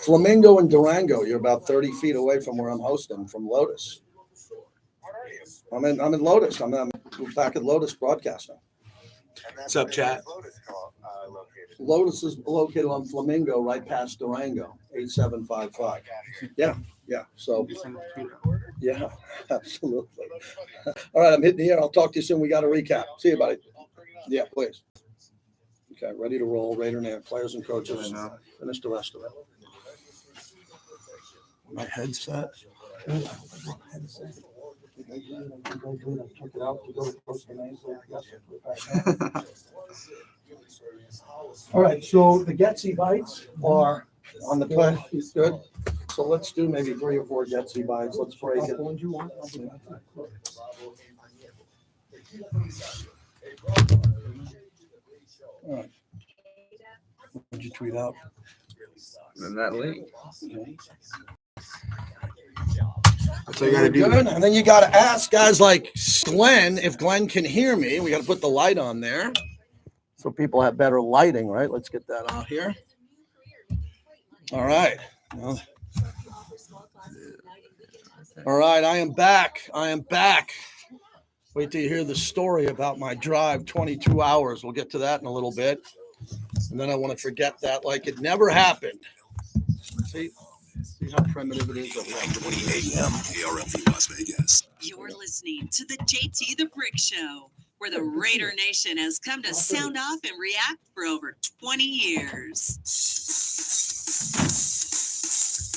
Flamingo and Durango. You're about 30 feet away from where I'm hosting from Lotus. I'm in Lotus. I'm back at Lotus broadcasting. What's up, chat? Lotus is located on Flamingo, right past Durango, 8755. Yeah. So, yeah, absolutely. All right, I'm hitting the air. I'll talk to you soon. We got a recap. See you, buddy. Yeah, please. Okay, ready to roll. Raider Nation, players and coaches. Finish the rest of it. My headset. All right, so the Getsy bites are on the play. He's good. So let's do maybe 3 or 4 Getsy bites. Let's break it. All right. What did you tweet out? And that link. Okay. So you got to do. Good. And then you got to ask guys like Glenn if Glenn can hear me. We got to put the light on there so people have better lighting, right? Let's get that out here. All right. Well, all right. I am back. Wait till you hear the story about my drive, 22 hours. We'll get to that in a little bit. And then I want to forget that like it never happened. See how primitive it is? 20 a.m. KRFU Las Vegas. You're listening to the JT the Brick Show, where the Raider Nation has come to sound off and react for over 20 years.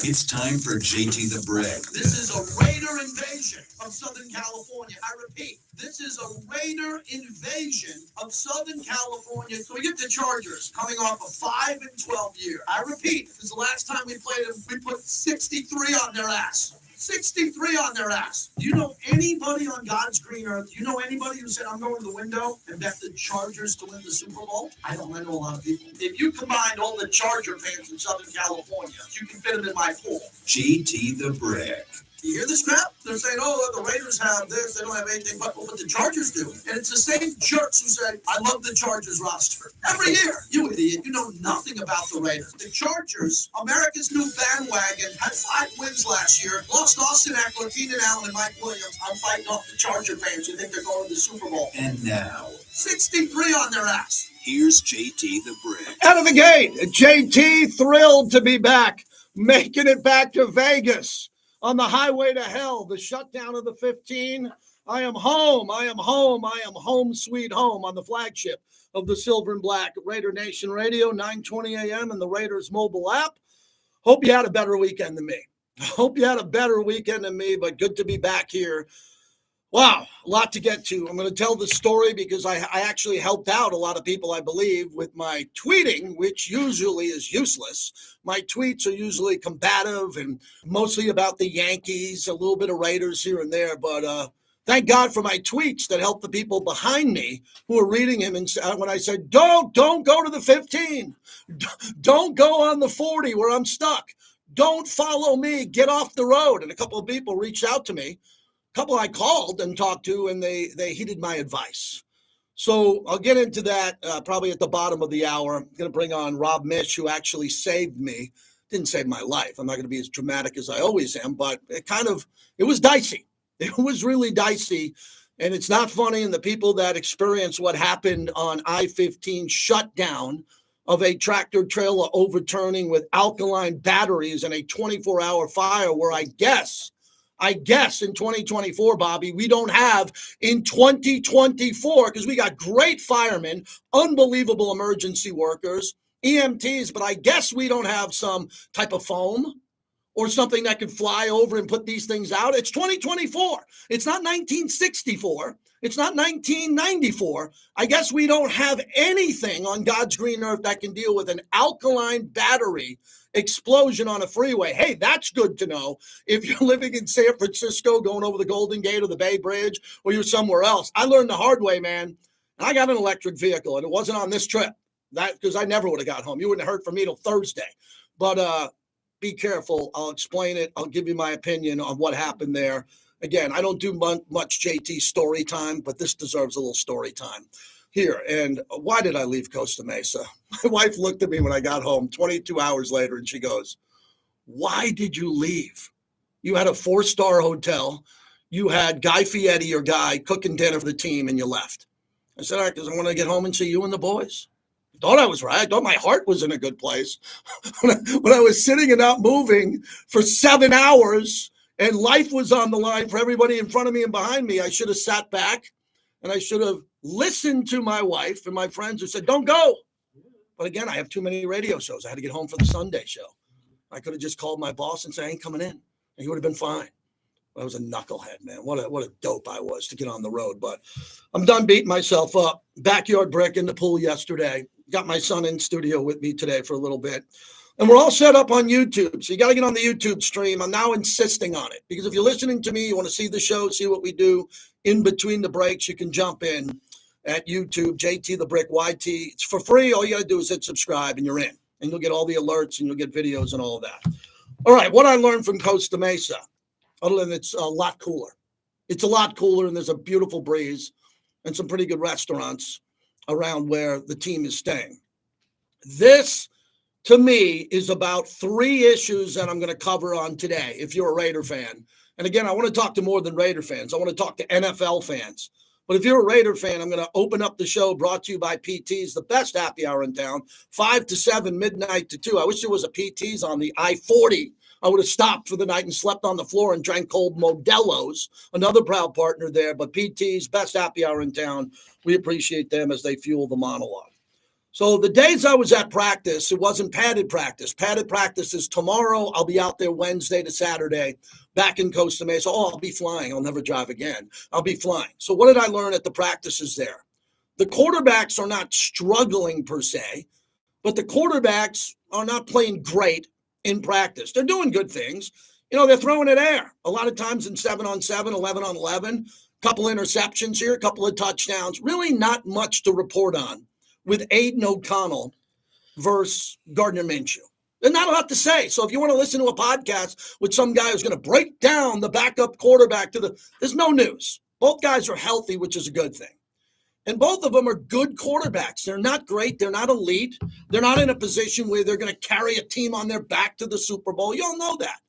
It's time for JT the Brick. This is a Raider invasion of Southern California. I repeat, this is a Raider invasion of Southern California. So we get the Chargers coming off a 5-12 year. I repeat, this is the last time we played them. We put 63 on their ass. 63 on their ass. Do you know anybody on God's green earth? Do you know anybody who said, I'm going to the window and bet the Chargers to win the Super Bowl? I know a lot of people. If you combined all the Charger fans in Southern California, you can fit them in my pool. JT the Brick. You hear this crap? They're saying, oh, the Raiders have this. They don't have anything but what the Chargers do. And it's the same jerks who say, I love the Chargers roster. Every year. You idiot. You know nothing about the Raiders. The Chargers, America's new bandwagon, had 5 wins last year. Lost Austin Eckler, Keenan Allen, and Mike Williams. I'm fighting off the Charger fans who think they're going to the Super Bowl. And now, 63 on their ass. Here's JT the Brick. Out of the gate, JT thrilled to be back, making it back to Vegas. On the highway to hell, the shutdown of the 15. I am home, sweet home on the flagship of the Silver and Black Raider Nation Radio, 9:20 a.m. and the Raiders mobile app. Hope you had a better weekend than me. But good to be back here. Wow, a lot to get to. I'm going to tell the story because I actually helped out a lot of people, I believe, with my tweeting, which usually is useless. My tweets are usually combative and mostly about the Yankees, a little bit of Raiders here and there. But thank God for my tweets that helped the people behind me who are reading him. And when I said, don't go to the 15, don't go on the 40 where I'm stuck. Don't follow me. Get off the road. And a couple of people reached out to me. Couple I called and talked to, and they heeded my advice. So I'll get into that probably at the bottom of the hour. I'm going to bring on Rob Mish, who actually saved me. Didn't save my life. I'm not going to be as dramatic as I always am, but it was dicey. It was really dicey, and it's not funny. And the people that experience what happened on I-15 shutdown of a tractor trailer overturning with alkaline batteries and a 24-hour fire where I guess in 2024, Bobby, we don't have in 2024 because we got great firemen, unbelievable emergency workers, EMTs, but I guess we don't have some type of foam or something that could fly over and put these things out. It's 2024. It's not 1964. It's not 1994. I guess we don't have anything on God's green earth that can deal with an alkaline battery explosion on a freeway. Hey, that's good to know if you're living in San Francisco going over the Golden Gate or the Bay Bridge or you're somewhere else. I learned the hard way, man. And I got an electric vehicle, and it wasn't on this trip. That because I never would have got home. You wouldn't have heard from me till Thursday. But be careful. I'll explain it. I'll give you my opinion on what happened there. Again, I don't do much JT story time, but this deserves a little story time. here. And why did I leave Costa Mesa? My wife looked at me when I got home 22 hours later, and she goes, why did you leave? You had a 4-star hotel. You had Guy Fieri, your guy, cooking dinner for the team, and you left. I said, all right, because I want to get home and see you and the boys. I thought I was right. I thought my heart was in a good place. when I was sitting and not moving for 7 hours and life was on the line for everybody in front of me and behind me, I should have sat back and I should have listened to my wife and my friends who said, don't go. But again, I have too many radio shows. I had to get home for the Sunday show. I could have just called my boss and said, I ain't coming in. And he would have been fine. I was a knucklehead, man. What a dope I was to get on the road. But I'm done beating myself up. Backyard brick in the pool yesterday. Got my son in studio with me today for a little bit. And we're all set up on YouTube. So you got to get on the YouTube stream. I'm now insisting on it. Because if you're listening to me, you want to see the show, see what we do in between the breaks, you can jump in at YouTube, JT the Brick, YT. It's for free. All you got to do is hit subscribe and you're in. And you'll get all the alerts and you'll get videos and all of that. All right, what I learned from Costa Mesa, other than it's a lot cooler. It's a lot cooler, and there's a beautiful breeze and some pretty good restaurants around where the team is staying. This, to me, is about 3 issues that I'm going to cover on today, if you're a Raider fan. And again, I want to talk to more than Raider fans. I want to talk to NFL fans. But if you're a Raider fan, I'm going to open up the show brought to you by PT's, the best happy hour in town, 5 to 7, midnight to 2. I wish there was a PT's on the I-40. I would have stopped for the night and slept on the floor and drank cold Modelo's, another proud partner there. But PT's, best happy hour in town. We appreciate them as they fuel the monologue. So the days I was at practice, it wasn't padded practice. Padded practice is tomorrow. I'll be out there Wednesday to Saturday back in Costa Mesa. Oh, I'll be flying. I'll never drive again. I'll be flying. So what did I learn at the practices there? The quarterbacks are not struggling per se, but the quarterbacks are not playing great in practice. They're doing good things. You know, they're throwing it air. A lot of times in 7-on-7, 11-on-11, couple interceptions here, a couple of touchdowns. Really not much to report on with Aiden O'Connell versus Gardner Minshew. There's not a lot to say. So if you want to listen to a podcast with some guy who's going to break down the backup quarterback there's no news. Both guys are healthy, which is a good thing. And both of them are good quarterbacks. They're not great. They're not elite. They're not in a position where they're going to carry a team on their back to the Super Bowl. You all know that.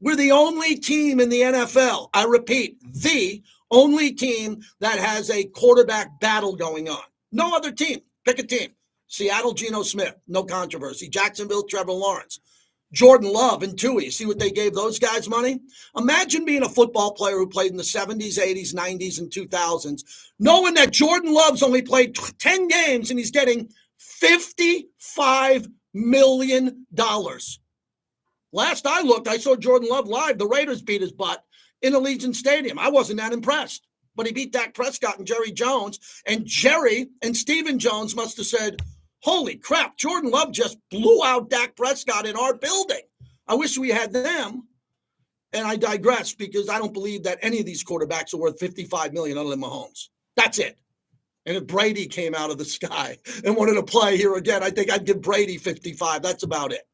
We're the only team in the NFL, I repeat, the only team that has a quarterback battle going on. No other team. Pick a team. Seattle, Geno Smith, no controversy. Jacksonville, Trevor Lawrence. Jordan Love and Tui. See what they gave those guys money? Imagine being a football player who played in the 70s, 80s, 90s, and 2000s, knowing that Jordan Love's only played 10 games and he's getting $55 million. Last I looked, I saw Jordan Love live. The Raiders beat his butt in Allegiant Stadium. I wasn't that impressed. But he beat Dak Prescott and Jerry Jones. And Jerry and Stephen Jones must have said, holy crap, Jordan Love just blew out Dak Prescott in our building. I wish we had them. And I digress because I don't believe that any of these quarterbacks are worth $55 million other than Mahomes. That's it. And if Brady came out of the sky and wanted to play here again, I think I'd give Brady 55. That's about it.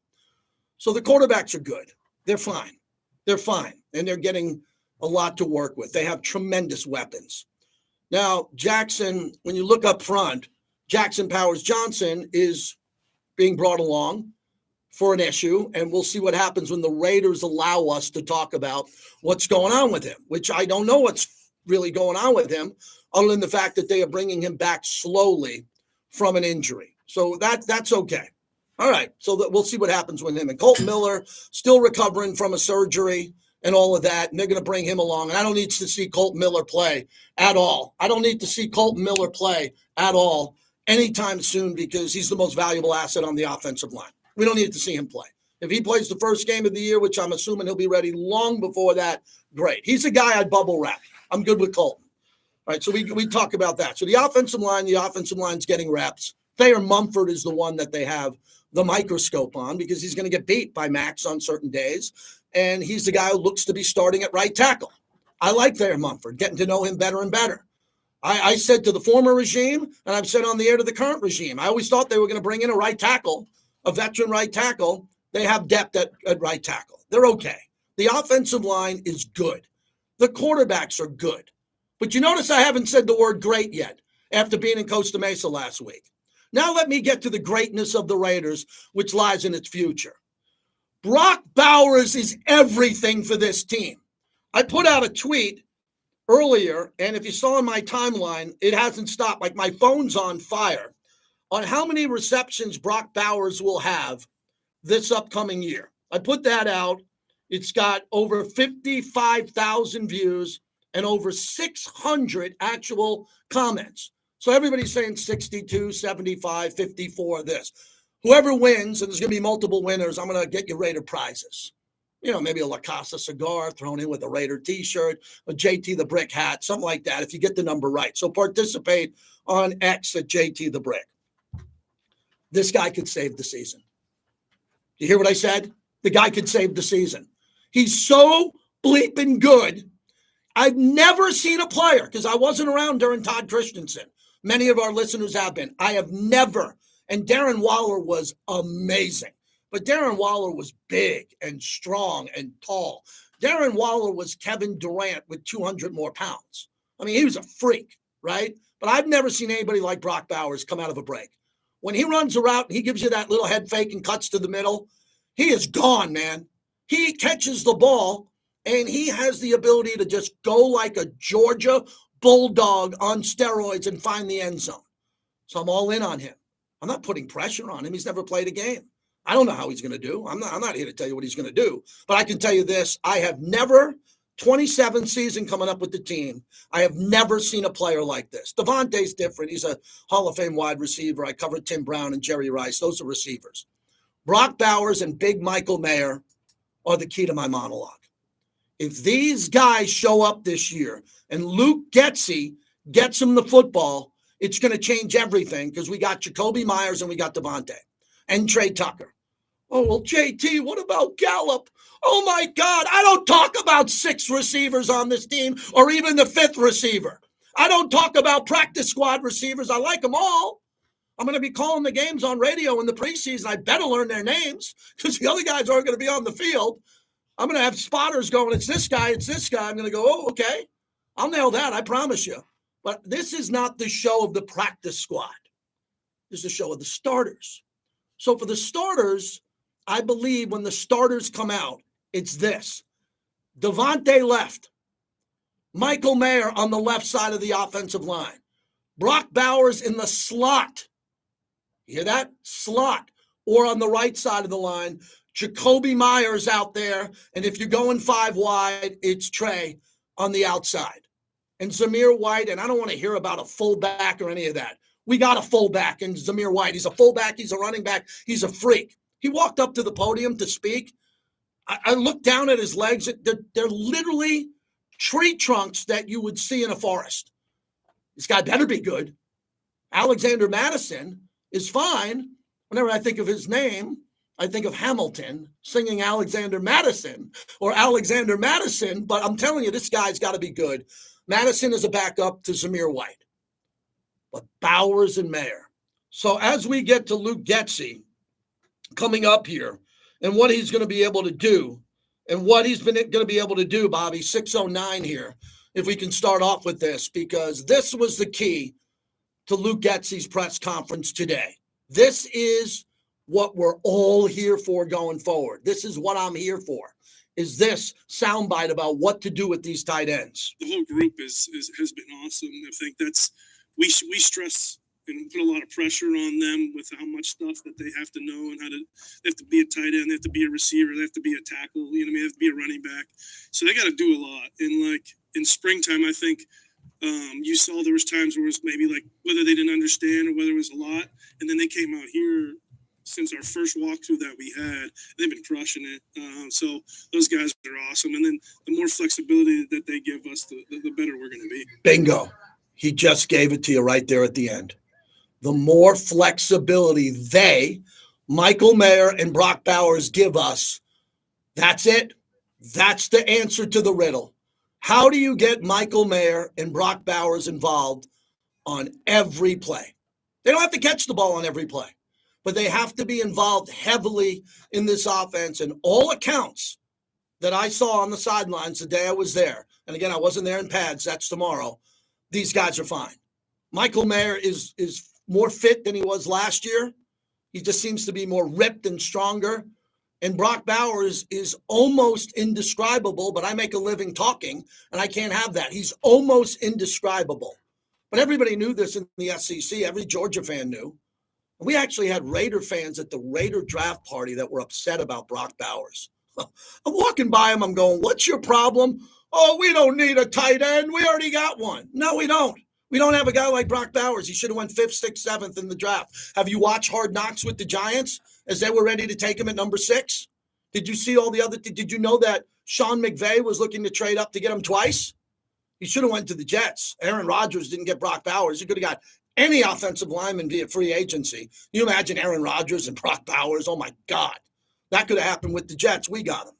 So the quarterbacks are good. They're fine. They're fine. And they're getting a lot to work with. They have tremendous weapons. Now, Jackson, when you look up front, Jackson Powers Johnson is being brought along for an issue, and we'll see what happens when the Raiders allow us to talk about what's going on with him, which I don't know what's really going on with him, other than the fact that they are bringing him back slowly from an injury. So that's okay. All right, so we'll see what happens with him. And Colton Miller, still recovering from a surgery and all of that, and they're going to bring him along. And I don't need to see Colton Miller play at all. I don't need to see Colton Miller play at all anytime soon because he's the most valuable asset on the offensive line. We don't need to see him play. If he plays the first game of the year, which I'm assuming he'll be ready long before that, great. He's a guy I'd bubble wrap. I'm good with Colton. All right, so we talk about that. So the offensive line's getting reps. Thayer Mumford is the one that they have the microscope on because he's going to get beat by Max on certain days. And he's the guy who looks to be starting at right tackle. I like Thayer Mumford, getting to know him better and better. I said to the former regime, and I've said on the air to the current regime, I always thought they were going to bring in a right tackle, a veteran right tackle. They have depth at right tackle. They're okay. The offensive line is good. The quarterbacks are good. But you notice I haven't said the word great yet. after being in Costa Mesa last week. Now let me get to the greatness of the Raiders, which lies in its future. Brock Bowers is everything for this team. I put out a tweet earlier, and if you saw in my timeline, it hasn't stopped. Like, my phone's on fire on how many receptions Brock Bowers will have this upcoming year. I put that out. It's got over 55,000 views and over 600 actual comments. So everybody's saying 62, 75, 54, this. Whoever wins, and there's going to be multiple winners, I'm going to get you Raider prizes. You know, maybe a La Casa cigar thrown in with a Raider t-shirt, a JT the Brick hat, something like that, if you get the number right. So participate on X at JT the Brick. This guy could save the season. You hear what I said? The guy could save the season. He's so bleeping good. I've never seen a player, because I wasn't around during Todd Christensen. Many of our listeners have been. I have never, and Darren Waller was amazing. But Darren Waller was big and strong and tall. Darren Waller was Kevin Durant with 200 more pounds. I mean, he was a freak, right? But I've never seen anybody like Brock Bowers come out of a break. When he runs a route and he gives you that little head fake and cuts to the middle, he is gone, man. He catches the ball, and he has the ability to just go like a Georgia Bulldog on steroids and find the end zone. So I'm all in on him. I'm not putting pressure on him. He's never played a game. I don't know how he's going to do. I'm not here to tell you what he's going to do. But I can tell you this. I have never, 27th season coming up with the team, I have never seen a player like this. Devontae's different. He's a Hall of Fame wide receiver. I covered Tim Brown and Jerry Rice. Those are receivers. Brock Bowers and Big Michael Mayer are the key to my monologue. If these guys show up this year and Luke Getsy gets him the football, it's going to change everything, because we got Jacoby Myers and we got Devontae and Trey Tucker. Oh, well, JT, what about Gallup? Oh, my God. I don't talk about 6 receivers on this team or even the 5th receiver. I don't talk about practice squad receivers. I like them all. I'm going to be calling the games on radio in the preseason. I better learn their names, because the other guys aren't going to be on the field. I'm going to have spotters going, it's this guy, it's this guy. I'm going to go, oh, okay. I'll nail that, I promise you. But this is not the show of the practice squad. This is the show of the starters. So for the starters, I believe when the starters come out, it's this. Devontae left. Michael Mayer on the left side of the offensive line. Brock Bowers in the slot. You hear that? Slot. Or on the right side of the line, Jacoby Myers out there. And if you're going 5 wide, it's Trey on the outside. And Zamir White, and I don't want to hear about a fullback or any of that. We got a fullback in Zamir White. He's a fullback. He's a running back. He's a freak. He walked up to the podium to speak. I looked down at his legs. They're literally tree trunks that you would see in a forest. This guy better be good. Alexander Madison is fine. Whenever I think of his name, I think of Hamilton singing Alexander Madison or Alexander Madison. But I'm telling you, this guy's got to be good. Madison is a backup to Zamir White. But Bowers and Mayer. So as we get to Luke Getsy coming up here and what he's going to be able to do and what he's been going to be able to do, Bobby, 609 here, if we can start off with this, because this was the key to Luke Getsy's press conference today. This is what we're all here for going forward. This is what I'm here for, is this soundbite about what to do with these tight ends. The whole group has been awesome. I think that's we stress and put a lot of pressure on them with how much stuff that they have to know and they have to be a tight end, they have to be a receiver, they have to be a tackle, they have to be a running back. So they got to do a lot. And like in springtime, I think you saw there was times where it was maybe like whether they didn't understand or whether it was a lot. And then they came out here since our first walkthrough that we had, they've been crushing it. So those guys are awesome. And then the more flexibility that they give us, the better we're going to be. Bingo. He just gave it to you right there at the end. The more flexibility Michael Mayer and Brock Bowers give us, that's it. That's the answer to the riddle. How do you get Michael Mayer and Brock Bowers involved on every play? They don't have to catch the ball on every play, but they have to be involved heavily in this offense. And all accounts that I saw on the sidelines the day I was there, and again, I wasn't there in pads, that's tomorrow, these guys are fine. Michael Mayer is more fit than he was last year. He just seems to be more ripped and stronger. And Brock Bowers is almost indescribable, but I make a living talking, and I can't have that. He's almost indescribable. But everybody knew this in the SEC. Every Georgia fan knew. We actually had Raider fans at the Raider draft party that were upset about Brock Bowers. I'm walking by him. I'm going, what's your problem? Oh, we don't need a tight end. We already got one. No, we don't. We don't have a guy like Brock Bowers. He should have went 5th, 6th, 7th in the draft. Have you watched Hard Knocks with the Giants as they were ready to take him at number 6? Did you see all the other? Did you know that Sean McVay was looking to trade up to get him twice? He should have went to the Jets. Aaron Rodgers didn't get Brock Bowers. He could have got any offensive lineman via free agency. You imagine Aaron Rodgers and Brock Bowers? Oh, my God. That could have happened with the Jets. We got him.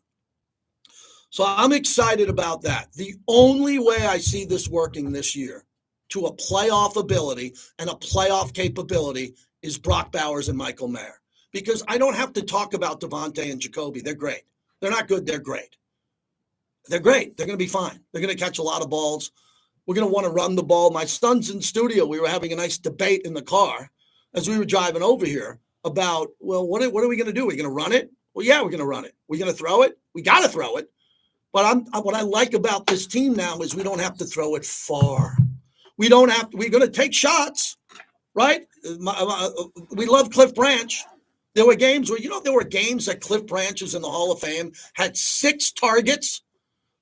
So I'm excited about that. The only way I see this working this year to a playoff ability and a playoff capability is Brock Bowers and Michael Mayer. Because I don't have to talk about Devontae and Jacoby. They're great. They're not good. They're great. They're great. They're going to be fine. They're going to catch a lot of balls. We're going to want to run the ball. My son's in studio. We were having a nice debate in the car as we were driving over here about, well, what are we going to do? Are we going to run it? Well, yeah, we're going to run it. We're going to throw it. We got to throw it. But what I like about this team now is we don't have to throw it far. We don't have to. We're going to take shots, right? We love Cliff Branch. There were games where, there were games that Cliff Branch is in the Hall of Fame, had 6 targets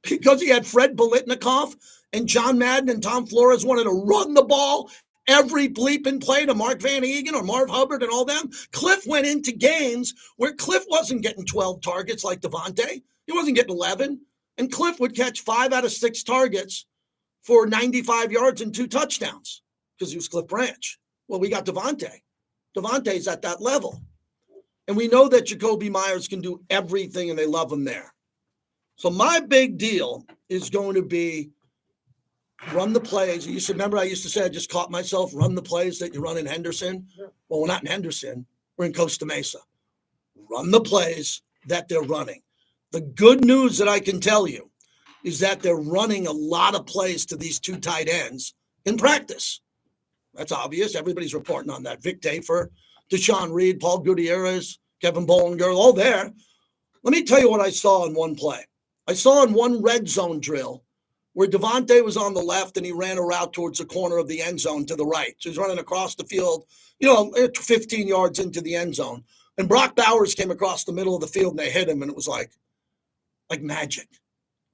because he had Fred Biletnikoff and John Madden and Tom Flores wanted to run the ball every bleeping play to Mark Van Egan or Marv Hubbard and all them. Cliff went into games where Cliff wasn't getting 12 targets like Devontae. He wasn't getting 11. And Cliff would catch 5 out of 6 targets for 95 yards and 2 touchdowns because he was Cliff Branch. Well, we got Devontae. Devontae's at that level. And we know that Jacoby Myers can do everything, and they love him there. So my big deal is going to be run the plays. I used to say, I just caught myself, run the plays that you run in Henderson. Well, we're not in Henderson. We're in Costa Mesa. Run the plays that they're running. The good news that I can tell you is that they're running a lot of plays to these 2 tight ends in practice. That's obvious. Everybody's reporting on that. Vic Tafer, Deshaun Reed, Paul Gutierrez, Kevin Bollinger, all there. Let me tell you what I saw in one play. I saw in one red zone drill where Devontae was on the left and he ran a route towards the corner of the end zone to the right. So he's running across the field, 15 yards into the end zone. And Brock Bowers came across the middle of the field and they hit him, and it was like magic.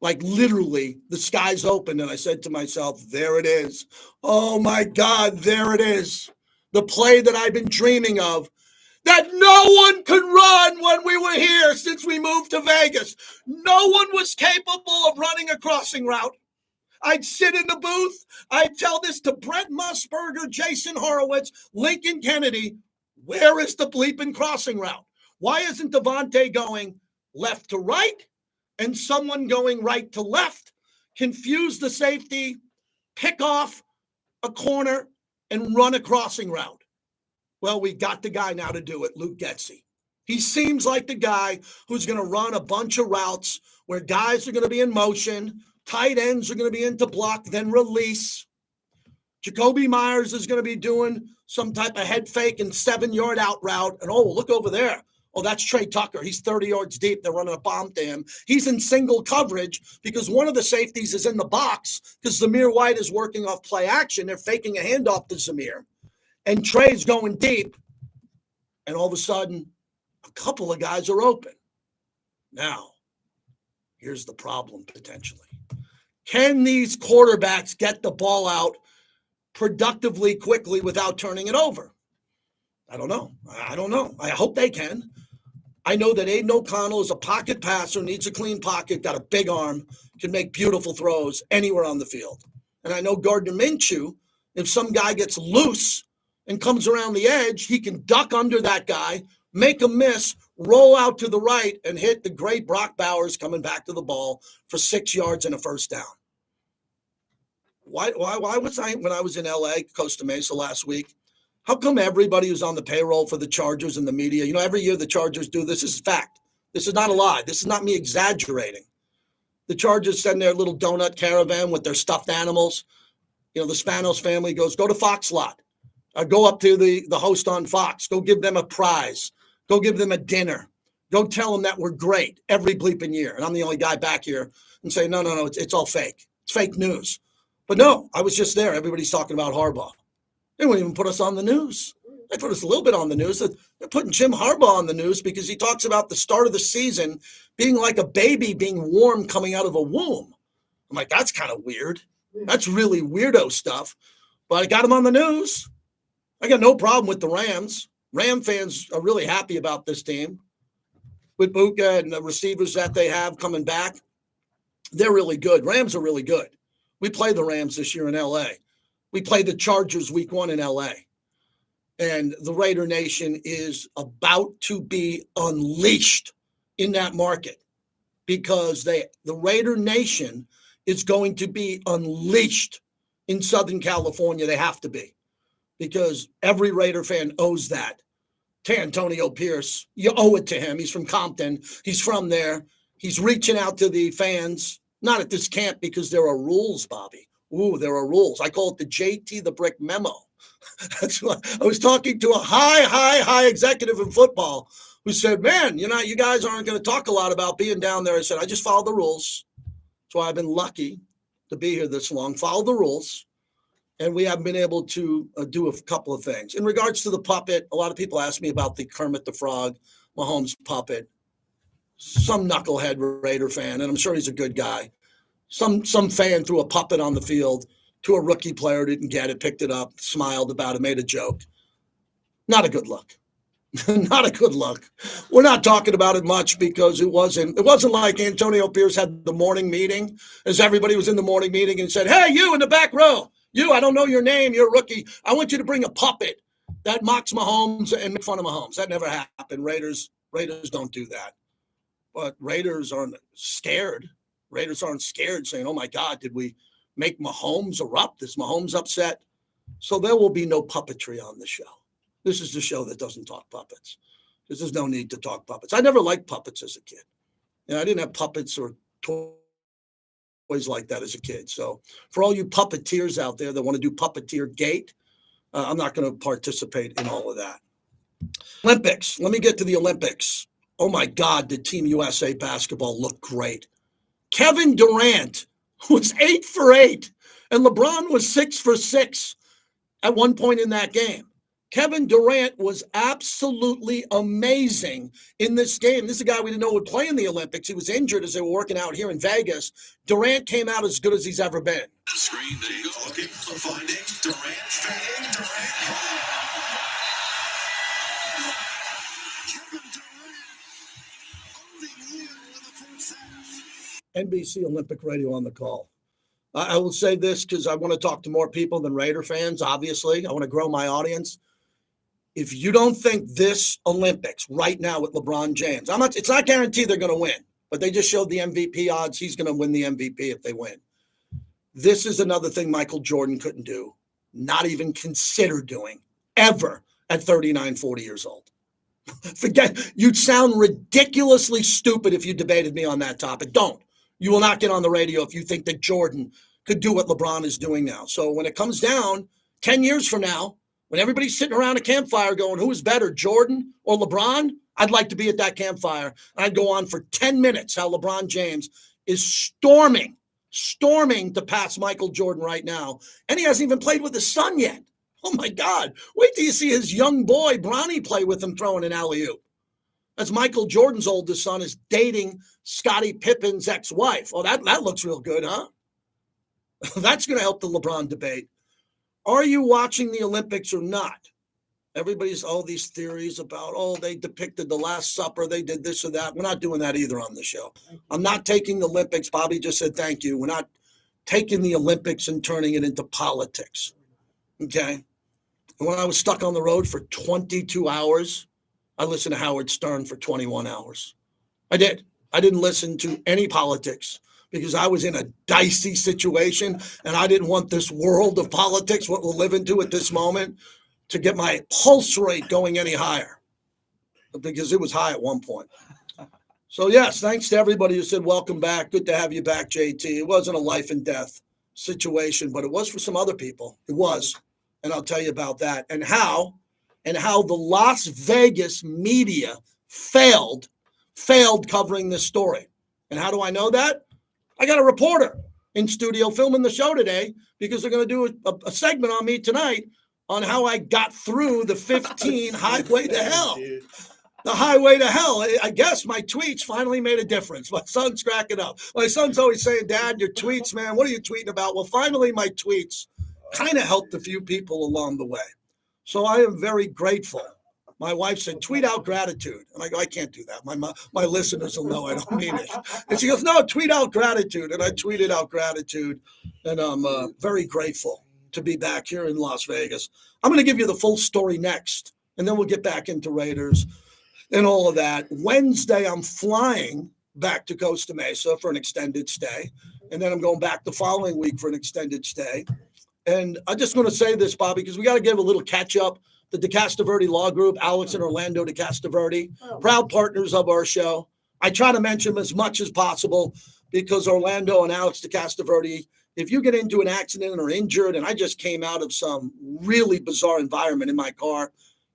Like literally the skies opened, and I said to myself, there it is. Oh my God, there it is. The play that I've been dreaming of, that no one could run when we were here since we moved to Vegas. No one was capable of running a crossing route. I'd sit in the booth. I'd tell this to Brent Musburger, Jason Horowitz, Lincoln Kennedy. Where is the bleeping crossing route? Why isn't Devontae going left to right and someone going right to left? Confuse the safety, pick off a corner, and run a crossing route. Well, we got the guy now to do it, Luke Getsy. He seems like the guy who's going to run a bunch of routes where guys are going to be in motion, tight ends are going to be into block, then release. Jacoby Myers is going to be doing some type of head fake and 7-yard out route. And, look over there. Oh, that's Trey Tucker. He's 30 yards deep. They're running a bomb to him. He's in single coverage because one of the safeties is in the box because Zamir White is working off play action. They're faking a handoff to Zamir. And Trey's going deep. And all of a sudden, a couple of guys are open. Now, here's the problem potentially. Can these quarterbacks get the ball out productively, quickly, without turning it over? I don't know. I hope they can. I know that Aiden O'Connell is a pocket passer, needs a clean pocket, got a big arm, can make beautiful throws anywhere on the field. And I know Gardner Minshew, if some guy gets loose and comes around the edge, he can duck under that guy, make a miss, roll out to the right, and hit the great Brock Bowers coming back to the ball for 6 yards and a first down. Why was I, when I was in L.A., Costa Mesa last week, how come everybody who's on the payroll for the Chargers and the media, every year the Chargers do this? This is fact. This is not a lie. This is not me exaggerating. The Chargers send their little donut caravan with their stuffed animals, the Spanos family goes, go to Fox lot. Go up to the host on Fox. Go give them a prize. Go give them a dinner. Go tell them that we're great every bleeping year. And I'm the only guy back here and say, no, it's all fake. It's fake news. But no, I was just there. Everybody's talking about Harbaugh. They wouldn't even put us on the news. They put us a little bit on the news. They're putting Jim Harbaugh on the news because he talks about the start of the season being like a baby being warm coming out of a womb. I'm like, that's kind of weird. That's really weirdo stuff. But I got him on the news. I got no problem with the Rams. Ram fans are really happy about this team. With Buka and the receivers that they have coming back, they're really good. Rams are really good. We play the Rams this year in L.A. We play the Chargers week 1 in L.A. And the Raider Nation is about to be unleashed in that market because the Raider Nation is going to be unleashed in Southern California. They have to be because every Raider fan owes that to Antonio Pierce. You owe it to him. He's from Compton. He's from there. He's reaching out to the fans, not at this camp because there are rules, Bobby. Ooh, there are rules. I call it the JT the Brick memo. That's what I was talking to a high executive in football who said, man, you guys aren't going to talk a lot about being down there. I said, I just follow the rules. That's why I've been lucky to be here this long. Follow the rules. And we have been able to do a couple of things. In regards to the puppet, a lot of people ask me about the Kermit the Frog, Mahomes puppet. Some knucklehead Raider fan, and I'm sure he's a good guy. Some fan threw a puppet on the field to a rookie player, didn't get it, picked it up, smiled about it, made a joke. Not a good look. Not a good look. We're not talking about it much because it wasn't like Antonio Pierce had the morning meeting as everybody was in the morning meeting and said, hey, you in the back row, you, I don't know your name, you're a rookie. I want you to bring a puppet that mocks Mahomes and make fun of Mahomes. That never happened. Raiders don't do that. But Raiders aren't scared. Raiders aren't scared saying, oh, my God, did we make Mahomes erupt? Is Mahomes upset? So there will be no puppetry on the show. This is the show that doesn't talk puppets because there's no need to talk puppets. I never liked puppets as a kid. I didn't have puppets or toys like that as a kid. So for all you puppeteers out there that want to do puppeteer gate, I'm not going to participate in all of that. Olympics. Let me get to the Olympics. Oh, my God, did Team USA basketball look great. Kevin Durant was 8 for 8, and LeBron was 6 for 6 at one point in that game. Kevin Durant was absolutely amazing in this game. This is a guy we didn't know would play in the Olympics. He was injured as they were working out here in Vegas. Durant came out as good as he's ever been. Screen, there you go. Okay, so finding Durant, fading, Durant. Kevin Durant, owning in the first half. NBC Olympic Radio on the call. I will say this because I want to talk to more people than Raider fans, obviously. I want to grow my audience. If you don't think this Olympics right now with LeBron James, it's not guaranteed they're going to win, but they just showed the MVP odds. He's going to win the MVP if they win. This is another thing Michael Jordan couldn't do, not even consider doing ever at 39, 40 years old. Forget, you'd sound ridiculously stupid if you debated me on that topic. Don't. You will not get on the radio if you think that Jordan could do what LeBron is doing now. So when it comes down 10 years from now, when everybody's sitting around a campfire going, who is better, Jordan or LeBron? I'd like to be at that campfire. I'd go on for 10 minutes how LeBron James is storming to pass Michael Jordan right now. And he hasn't even played with his son yet. Oh, my God. Wait till you see his young boy, Bronny, play with him throwing an alley-oop. That's Michael Jordan's oldest son is dating Scottie Pippen's ex-wife. Oh, that looks real good, huh? That's going to help the LeBron debate. Are you watching the Olympics or not? Everybody's all these theories about, they depicted the Last Supper, they did this or that. We're not doing that either on the show. I'm not taking the Olympics. Bobby just said thank you. We're not taking the Olympics and turning it into politics. Okay? And when I was stuck on the road for 22 hours, I listened to Howard Stern for 21 hours. I did. I didn't listen to any politics because I was in a dicey situation and I didn't want this world of politics, what we'll live into at this moment, to get my pulse rate going any higher because it was high at one point. So, yes, thanks to everybody who said welcome back. Good to have you back, JT. It wasn't a life and death situation, but it was for some other people. It was, and I'll tell you about that and how the Las Vegas media failed covering this story. And how do I know that? I got a reporter in studio filming the show today because they're going to do a segment on me tonight on how I got through the 15 highway to hell. The highway to hell. I guess my tweets finally made a difference. My son's cracking up. My son's always saying, Dad, your tweets, man, what are you tweeting about? Well, finally, my tweets kind of helped a few people along the way. So I am very grateful. My wife said, tweet out gratitude. And I go, I can't do that. My listeners will know I don't mean it. And she goes, no, tweet out gratitude. And I tweeted out gratitude. And I'm very grateful to be back here in Las Vegas. I'm going to give you the full story next. And then we'll get back into Raiders and all of that. Wednesday, I'm flying back to Costa Mesa for an extended stay. And then I'm going back the following week for an extended stay. And I just want to say this, Bobby, because we got to give a little catch up. The DeCastroverde Law Group, Alex and Orlando DeCastroverde, proud partners of our show. I try to mention them as much as possible because Orlando and Alex DeCastroverde, if you get into an accident or injured, and I just came out of some really bizarre environment in my car,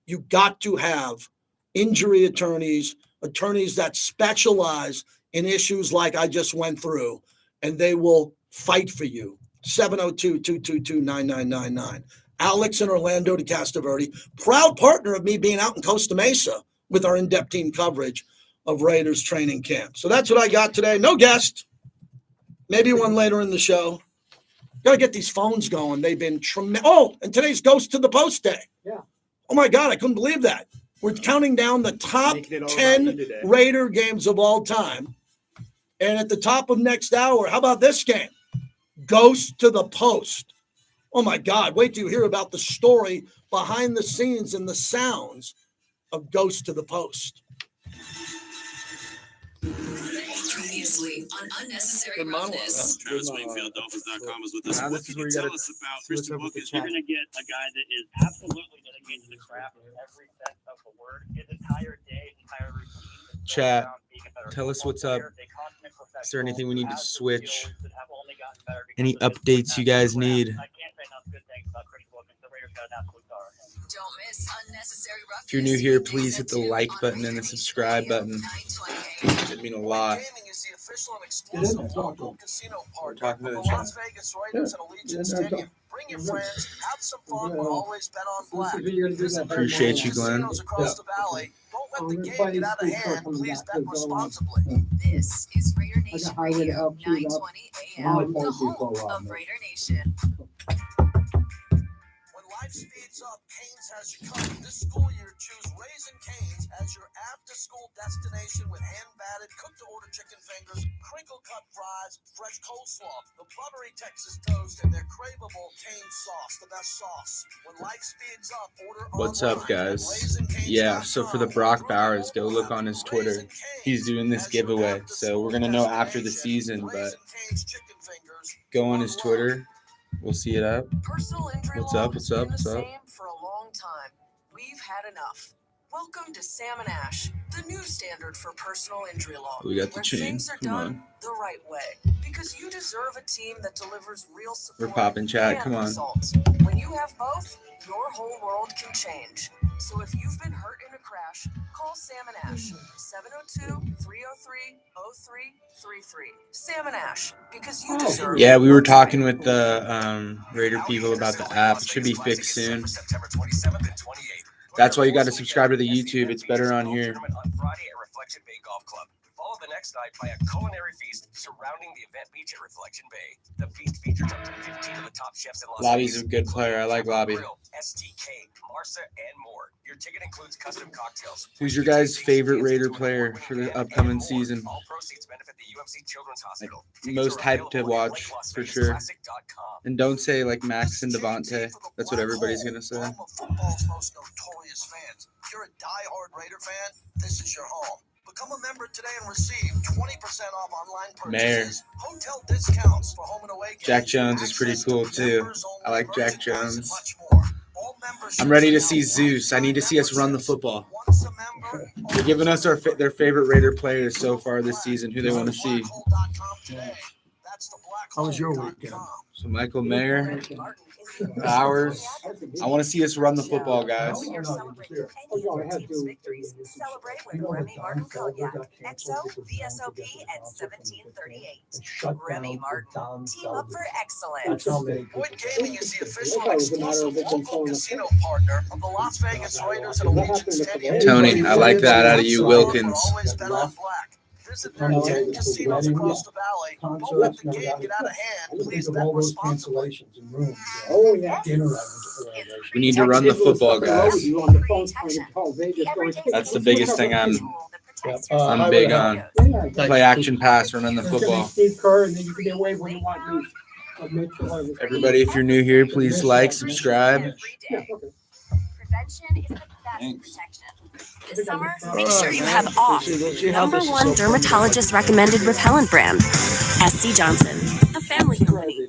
you got to have injury attorneys that specialize in issues like I just went through, and they will fight for you. 702-222-9999. Alex and Orlando DeCastroverde, proud partner of me being out in Costa Mesa with our in-depth team coverage of Raiders training camp. So that's what I got today. No guest. Maybe one later in the show. Got to get these phones going. They've been tremendous. Oh, and today's Ghost to the Post Day. Yeah. Oh, my God. I couldn't believe that. We're counting down the top 10 Raider games of all time. And at the top of next hour, how about this game? Ghost to the Post. Oh, my God. Wait till you hear about the story behind the scenes and the sounds of Ghost to the Post. Previously on Unnecessary Roughness. Travis Wingfield, Dolphins.com is with us. Now What this is can where you you tell gotta us about switch Mr. up with Book? the Is chat. You're going to get a guy that is absolutely dedicated to the craft in every sense of the word. His entire day, his entire routine. is built Chat, around being a better tell us football what's up. player. They consummate Is there anything we need to professionals, switch? have the skills that have only gotten better because Any of his updates you guys craft. need? I can't say enough good things about Chris Wilkins. The Raiders got an absolute star. Don't miss Unnecessary Roughness. If you're new here, please hit the like button and the subscribe button. It'd mean a lot. Gaming is the official and exclusive local casino partner talking to of the the chat. Las Vegas Raiders and Allegiant Stadium. Bring your friends, have some fun, but always bet on black. Appreciate you, Glenn. Casinos across the valley. Don't let the game get out of hand. Please bet responsibly. This is Raider Nation highway to Radio, help you, 920 I'm AM, gonna the point you home for a while, of man. Raider Nation. When life speeds up, Canes has you covered. This school year, choose Raising Canes as your after-school destination with hand-batted, cooked-to-order chicken fingers, crinkle-cut fries, fresh coleslaw, the buttery Texas toast, and their craveable cane sauce, the best sauce. When life speeds up, order What's online up, at guys? RaisinCanes.com. Yeah, so for the Brock Bowers, go look on his Twitter. He's doing this giveaway, so we're gonna know after the season, but go on his Twitter. We'll see it up. Personal injury What's law up, what's up, has been what's the up? same for a long time. We've had enough. Welcome to Sam and Ash, the new standard for personal injury law. We got the where chain. things are Come done on. the right way. Because you deserve a team that delivers real support. We're popping chat. and Come on. results. When you have both, your whole world can change. So if you've been hurt in a crash, call Sam and Ash. 702-303-0333. Sam and Ash, because you deserve Yeah, we were what's talking right. with the Raider people about the app. It should be fixed soon. That's why you got to subscribe to the YouTube. It's better on here. On Friday at Reflection Bay Golf Club. Follow the next night by a culinary feast surrounding the event beach at Reflection Bay. The feast features up to 15 of the top chefs in Las Lobby's Vegas. a good player. I like Lobby. Grill, STK, Marsa, and more. Your ticket includes custom cocktails. Who's your guys' favorite Raider player for the upcoming season? All proceeds benefit the UMC Children's Hospital. Most hyped to watch, for sure. And don't say like Max and Devontae. That's what everybody's going to say. Football's most notorious fans. If you're a die-hard Raider fan, this is your home. Become a member today and receive 20% off online purchases, hotel discounts for home and away games, Jack Jones is pretty access to cool, too. members-only I like Jack merchandise, and Jones. much more. All memberships I'm ready to are now see Zeus. I need to see us run the memberships. football. Once a member, They're giving us their favorite Raider players so far this season, who they want to see. That's the Black How was your weekend? So Michael Mayer, Bowers. I want to see us run the football, guys. Celebrate with Remy Martin Cognac, XO, VSOP, and 1738. Remy Martin, team up for excellence. Point Gaming is the official exclusive local casino partner of the Las Vegas Raiders and Allegiant Stadium. Tony, I like that out of you, Wilkins. Always bet on black. Visit their 10 casinos across the valley. Don't let the game get out of hand. Please bet responsibly. We need to run the football, guys. That's the biggest thing I'm big on. Play action pass, running the football. Everybody, if you're new here, please like, subscribe. Prevention is the best protection. This summer, Make sure you have off. #1 dermatologist recommended repellent brand. SC Johnson, a family company.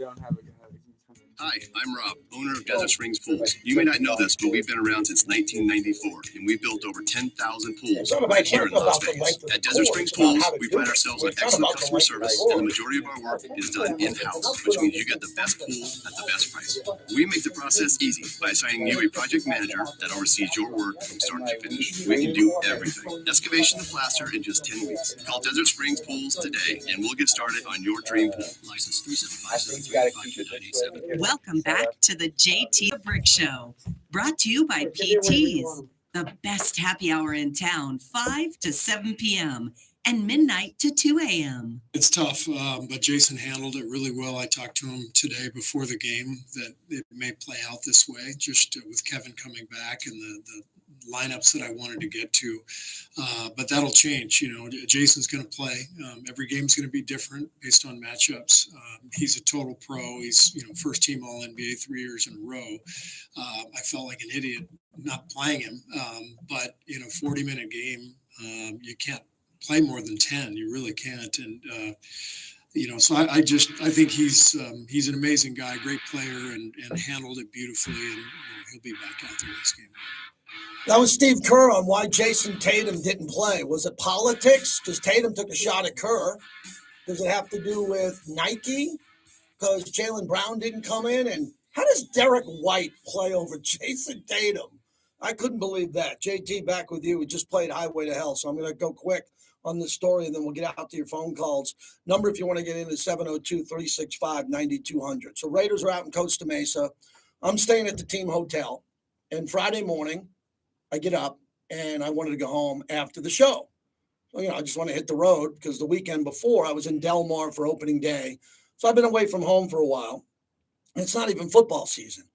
Hi, I'm Rob, owner of Desert Springs Pools. You may not know this, but we've been around since 1994, and we've built over 10,000 pools right here in Las Vegas. At Desert Springs Pools, we pride ourselves on excellent customer service, and the majority of our work is done in-house, which means you get the best pool at the best price. We make the process easy by assigning you a project manager that oversees your work from start to finish. We can do everything. Excavation to plaster in just 10 weeks. Call Desert Springs Pools today, and we'll get started on your dream pool. License 375-735-2987. Welcome back to the JT the Brick Show, brought to you by PT's, the best happy hour in town, 5 to 7 p.m. and midnight to 2 a.m. It's tough, but Jason handled it really well. I talked to him today before the game that it may play out this way, just with Kevin coming back and the lineups that I wanted to get to. But that'll change. Jason's going to play. Every game's going to be different based on matchups. He's a total pro. He's, first team All-NBA 3 years in a row. I felt like an idiot not playing him. But 40-minute game, you can't play more than 10. You really can't. And, so I think he's an amazing guy, great player, and handled it beautifully. And he'll be back out there this game. That was Steve Kerr on why Jason Tatum didn't play. Was it politics? Because Tatum took a shot at Kerr. Does it have to do with Nike? Because Jaylen Brown didn't come in? And how does Derek White play over Jason Tatum? I couldn't believe that. JT, back with you. We just played Highway to Hell, so I'm going to go quick on this story, and then we'll get out to your phone calls. Number, if you want to get in, is 702-365-9200. So Raiders are out in Costa Mesa. I'm staying at the team hotel, and Friday morning, I get up and I wanted to go home after the show. So, I just want to hit the road because the weekend before I was in Del Mar for opening day. So I've been away from home for a while. It's not even football season.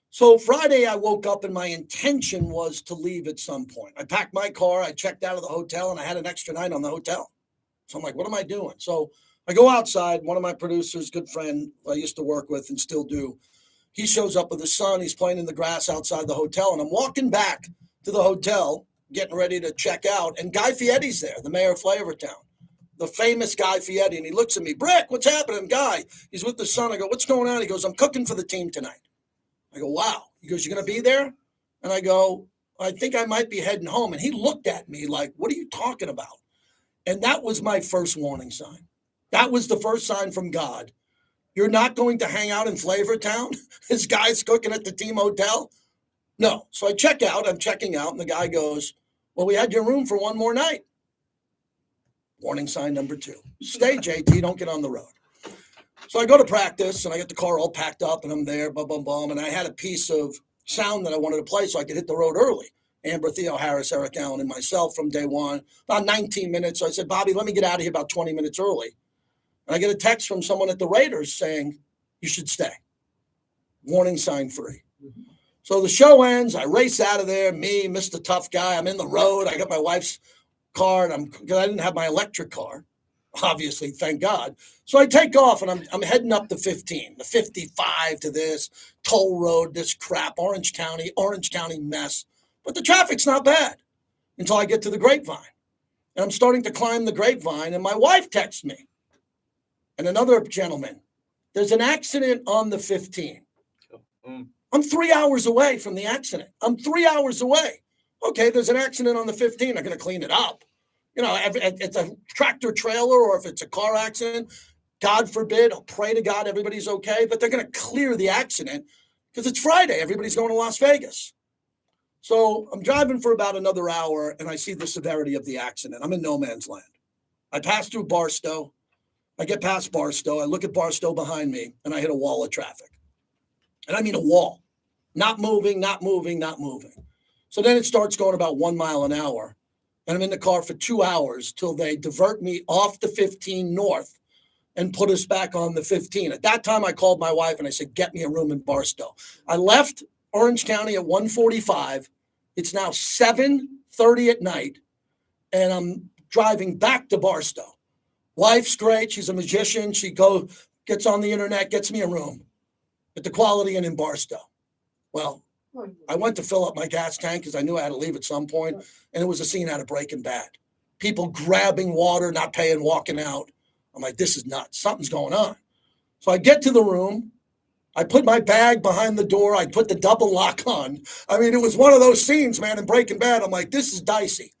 So Friday I woke up and my intention was to leave at some point. I packed my car, I checked out of the hotel, and I had an extra night on the hotel. So I'm like, what am I doing? So I go outside. One of my producers, good friend I used to work with and still do, he shows up with his son. He's playing in the grass outside the hotel, and I'm walking back to the hotel, getting ready to check out, and Guy Fieri's there, the mayor of Flavortown, the famous Guy Fieri, and he looks at me, Brick, what's happening? Guy, he's with the son. I go, what's going on? He goes, I'm cooking for the team tonight. I go, wow. He goes, you're going to be there? And I go, I think I might be heading home. And he looked at me like, what are you talking about? And that was my first warning sign. That was the first sign from God. You're not going to hang out in Flavortown? This guy's cooking at the team hotel? No. So I check out. I'm checking out. And the guy goes, well, we had your room for one more night. Warning sign number 2. Stay, JT. Don't get on the road. So I go to practice, and I get the car all packed up, and I'm there, bum, bum, bum. And I had a piece of sound that I wanted to play so I could hit the road early. Amber, Theo Harris, Eric Allen, and myself from day one. About 19 minutes. So I said, Bobby, let me get out of here about 20 minutes early. And I get a text from someone at the Raiders saying, you should stay. Warning sign 3. So the show ends. I race out of there. Me, Mr. Tough Guy. I'm in the road. I got my wife's car, because I didn't have my electric car, obviously, thank God. So I take off, and I'm heading up the 15, the 55 to this toll road, this crap, Orange County mess. But the traffic's not bad until I get to the Grapevine. And I'm starting to climb the Grapevine, and my wife texts me and another gentleman. There's an accident on the 15. I'm 3 hours away from the accident. I'm 3 hours away. Okay, there's an accident on the 15. I'm going to clean it up. If it's a tractor trailer or if it's a car accident, God forbid, I'll pray to God everybody's okay, but they're going to clear the accident because it's Friday. Everybody's going to Las Vegas. So I'm driving for about another hour, and I see the severity of the accident. I'm in no man's land. I pass through Barstow. I get past Barstow. I look at Barstow behind me, and I hit a wall of traffic. And I mean a wall. Not moving, not moving, not moving. So then it starts going about 1 mile an hour. And I'm in the car for 2 hours till they divert me off the 15 north and put us back on the 15. At that time, I called my wife and I said, get me a room in Barstow. I left Orange County at 1:45. It's now 7:30 at night. And I'm driving back to Barstow. Wife's great. She's a magician. She gets on the internet, gets me a room at the Quality Inn in Barstow. Well, I went to fill up my gas tank because I knew I had to leave at some point, and it was a scene out of Breaking Bad. People grabbing water, not paying, walking out. I'm like, this is nuts. Something's going on. So I get to the room. I put my bag behind the door. I put the double lock on. I mean, it was one of those scenes, man, in Breaking Bad. I'm like, this is dicey.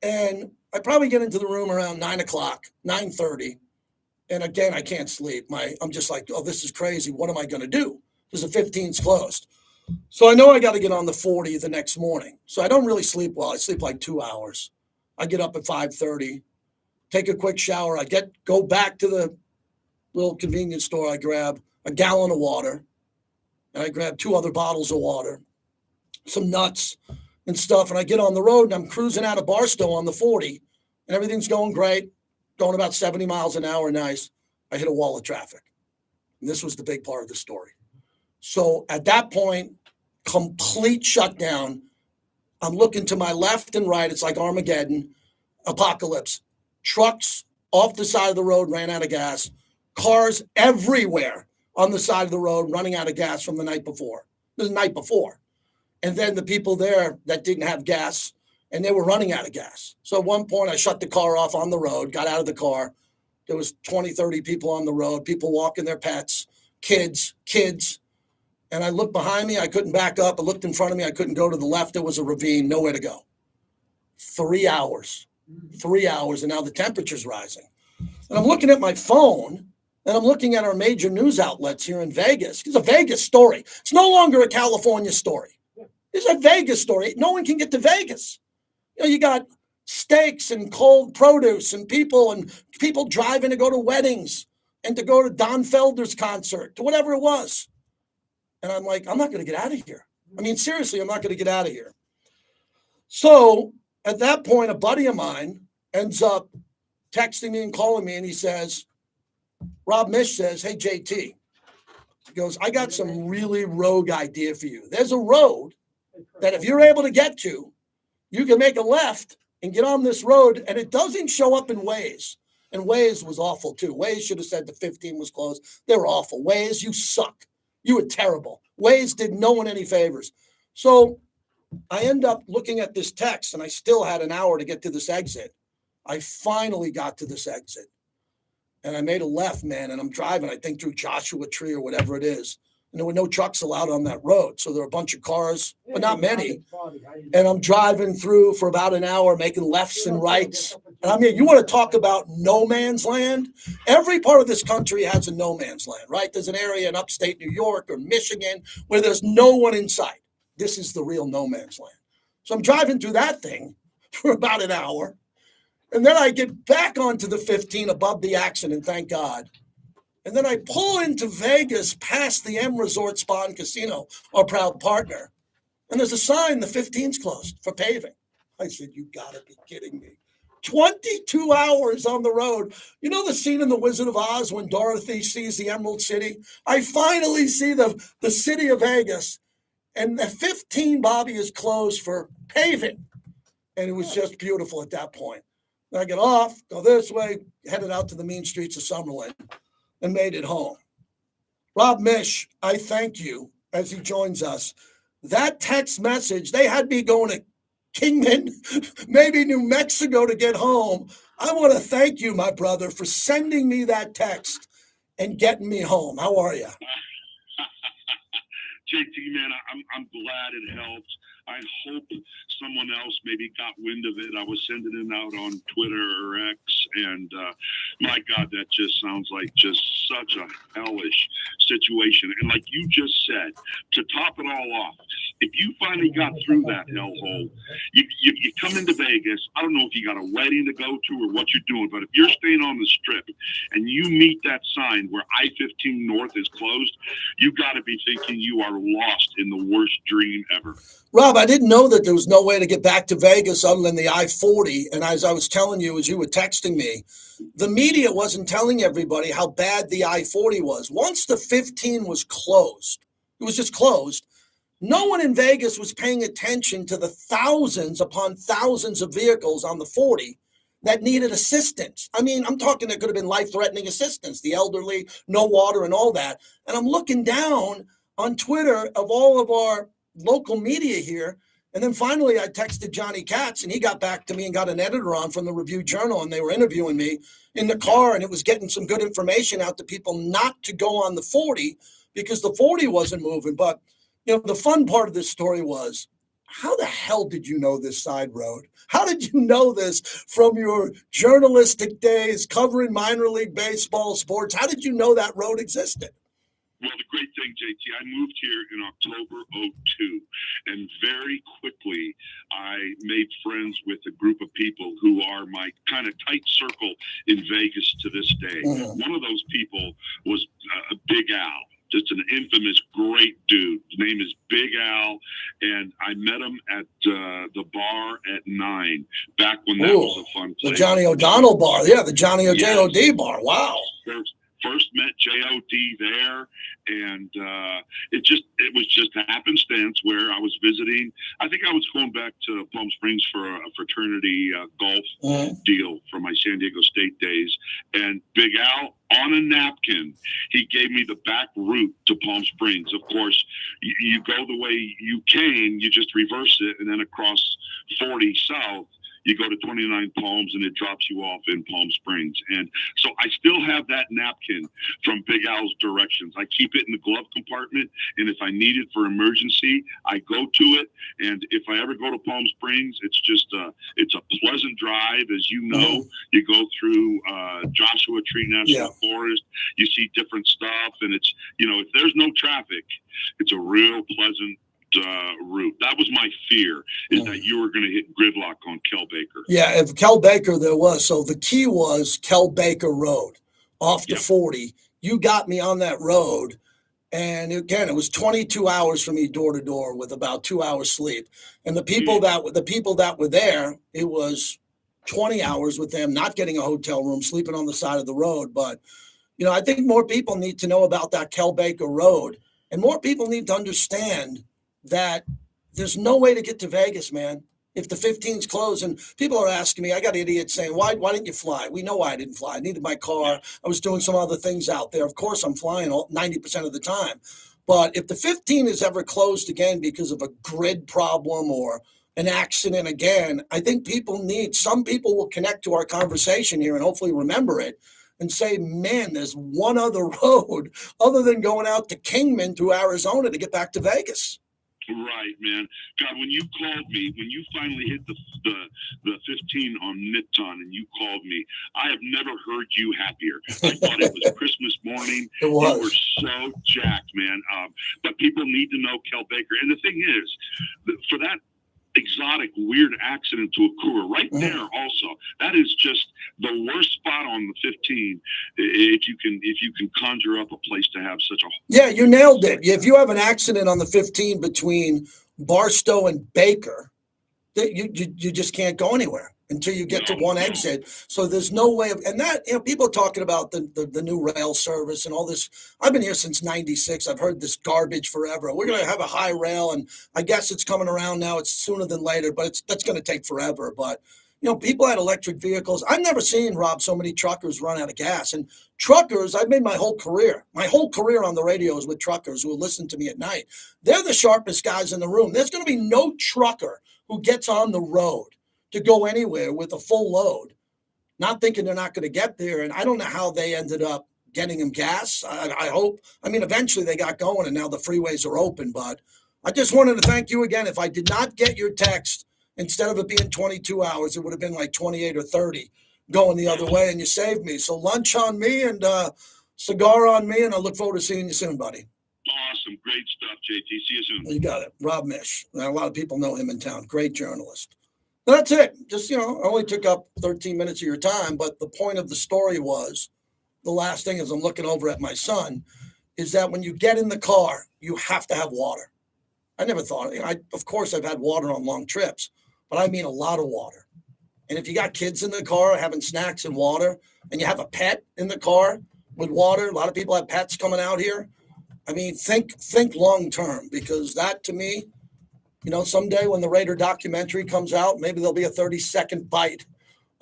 And I probably get into the room around 9 o'clock, 9:30. And again, I can't sleep. I'm just like, oh, this is crazy. What am I going to do? Because the 15's closed. So I know I got to get on the 40 the next morning. So I don't really sleep well. I sleep like 2 hours. I get up at 5:30, take a quick shower. I go back to the little convenience store. I grab a gallon of water, and I grab 2 other bottles of water, some nuts and stuff. And I get on the road, and I'm cruising out of Barstow on the 40, and everything's going great, going about 70 miles an hour. Nice. I hit a wall of traffic. And this was the big part of the story. So at that point, complete shutdown. I'm looking to my left and right. It's like Armageddon, apocalypse. Trucks off the side of the road ran out of gas. Cars everywhere on the side of the road running out of gas from the night before. The night before. And then the people there that didn't have gas, and they were running out of gas. So at one point, I shut the car off on the road, got out of the car. There was 20, 30 people on the road, people walking their pets, kids. And I looked behind me. I couldn't back up. I looked in front of me. I couldn't go to the left. There was a ravine, nowhere to go. 3 hours. 3 hours, and now the temperature's rising. And I'm looking at my phone, and I'm looking at our major news outlets here in Vegas. It's a Vegas story. It's no longer a California story. It's a Vegas story. No one can get to Vegas. You got steaks and cold produce and people driving to go to weddings and to go to Don Felder's concert, to whatever it was. And I'm like, I'm not going to get out of here. I mean, seriously, I'm not going to get out of here. So at that point, a buddy of mine ends up texting me and calling me, and he says, Rob Mish says, hey, JT. He goes, I got some really rogue idea for you. There's a road that if you're able to get to, you can make a left and get on this road, and it doesn't show up in Waze. And Waze was awful, too. Waze should have said the 15 was closed. They were awful. Waze, you suck. You were terrible. Waze did no one any favors. So I end up looking at this text, and I still had an hour to get to this exit. I finally got to this exit, and I made a left, man, and I'm driving, I think, through Joshua Tree or whatever it is. And there were no trucks allowed on that road. So there were a bunch of cars, but not many. And I'm driving through for about an hour, making lefts and rights. And I mean, you want to talk about no man's land? Every part of this country has a no man's land, right? There's an area in upstate New York or Michigan where there's no one in sight. This is the real no man's land. So I'm driving through that thing for about an hour. And then I get back onto the 15 above the accident, thank God. And then I pull into Vegas past the M Resort Spa and Casino, our proud partner. And there's a sign, the 15's closed for paving. I said, you got to be kidding me. 22 hours on the road. You know the scene in The Wizard of Oz when Dorothy sees the Emerald City? I finally see the city of Vegas. And the 15, Bobby, is closed for paving. And it was just beautiful at that point. Then I get off, go this way, headed out to the mean streets of Summerlin, and made it home. Rob Mish, I thank you as he joins us. That text message, they had me going to Kingman, maybe New Mexico to get home. I want to thank you, my brother, for sending me that text and getting me home. How are you? JT, man, I'm glad it helps. I hope someone else maybe got wind of it. I was sending it out on Twitter or X, and my God, that just sounds like just such a hellish situation. And like you just said, to top it all off, if you finally got through that hellhole, you come into Vegas. I don't know if you got a wedding to go to or what you're doing, but if you're staying on the Strip and you meet that sign where I-15 North is closed, you got to be thinking you are lost in the worst dream ever. Rob, I didn't know that there was no way to get back to Vegas other than the I-40. And as I was telling you, as you were texting me, the media wasn't telling everybody how bad the I-40 was. Once the 15 was closed, it was just closed. No one in Vegas was paying attention to the thousands upon thousands of vehicles on the 40 that needed assistance. I mean, I'm talking there could have been life-threatening assistance, the elderly, no water and all that. And I'm looking down on Twitter of all of our local media here. And then finally I texted Johnny Katz and he got back to me and got an editor on from the Review Journal, and they were interviewing me in the car, and it was getting some good information out to people not to go on the 40 because the 40 wasn't moving. But you know, the fun part of this story was, how the hell did you know this side road? How did you know this from your journalistic days covering minor league baseball, sports? How did you know that road existed? Well, the great thing, JT, I moved here in October '02, and very quickly I made friends with a group of people who are my kind of tight circle in Vegas to this day. One of those people was Big Al. Just an infamous, great dude. His name is Big Al, and I met him at the bar at 9, back when that was a fun place. The Johnny O'Donnell bar. Yeah, the Johnny J.O.D. bar. Wow. First met J.O.D. there, and it was just happenstance where I was visiting. I think I was going back to Palm Springs for a fraternity golf deal from my San Diego State days, and Big Al, on a napkin, he gave me the back route to Palm Springs. Of course, you go the way you came, you just reverse it, and then across 40 South, you go to 29 Palms and it drops you off in Palm Springs. And so I still have that napkin from Big Al's directions. I keep it in the glove compartment, and if I need it for emergency, I go to it. And if I ever go to Palm Springs, it's just it's a pleasant drive. As you know, you go through Joshua Tree National Forest, you see different stuff, and it's, you know, if there's no traffic, it's a real pleasant route. That was my fear, is that you were going to hit gridlock on Kel Baker. Yeah, if Kel Baker there was. So the key was Kel Baker Road off the 40. You got me on that road. And again, it was 22 hours for me door to door with about 2 hours sleep. And the people that were there, it was 20 hours with them not getting a hotel room, sleeping on the side of the road. But, you know, I think more people need to know about that Kel Baker Road, and more people need to understand that there's no way to get to Vegas, man, if the 15's closed. And people are asking me, I got idiots saying, why didn't you fly? We know why I didn't fly. I needed my car. I was doing some other things out there. Of course, I'm flying 90% of the time. But if the 15 is ever closed again because of a grid problem or an accident again, I think some people will connect to our conversation here and hopefully remember it and say, man, there's one other road other than going out to Kingman through Arizona to get back to Vegas. Right, man. God, when you called me, when you finally hit the 15 on Midtown and you called me, I have never heard you happier. I thought it was Christmas morning. It was. You were so jacked, man. But people need to know Kel Baker. And the thing is, for that exotic, weird accident to occur right there also, that is just the worst spot on the 15 if you can conjure up a place to have such a you nailed it. If you have an accident on the 15 between Barstow and Baker, you just can't go anywhere until you get to one exit. So there's no way of, and that, you know, people are talking about the new rail service and all this. I've been here since 96. I've heard this garbage forever. We're going to have a high rail, and I guess it's coming around now. It's sooner than later, but that's going to take forever. But, you know, people had electric vehicles. I've never seen, Rob, so many truckers run out of gas. And truckers, I've made my whole career on the radio is with truckers who will listen to me at night. They're the sharpest guys in the room. There's going to be no trucker who gets on the road to go anywhere with a full load, not thinking they're not going to get there. And I don't know how they ended up getting them gas. I hope. I mean, eventually they got going, and now the freeways are open. But I just wanted to thank you again. If I did not get your text, instead of it being 22 hours, it would have been like 28 or 30 going the other way, and you saved me. So lunch on me and cigar on me, and I look forward to seeing you soon, buddy. Awesome. Great stuff, JT. See you soon. You got it. Rob Mish. A lot of people know him in town. Great journalist. That's it. Just, I only took up 13 minutes of your time, but the point of the story was, the last thing is I'm looking over at my son, is that when you get in the car, you have to have water. I never thought, of course I've had water on long trips, but I mean a lot of water. And if you got kids in the car having snacks and water, and you have a pet in the car with water, a lot of people have pets coming out here. I mean, think long term, because that to me, someday when the Raider documentary comes out, maybe there'll be a 30-second bite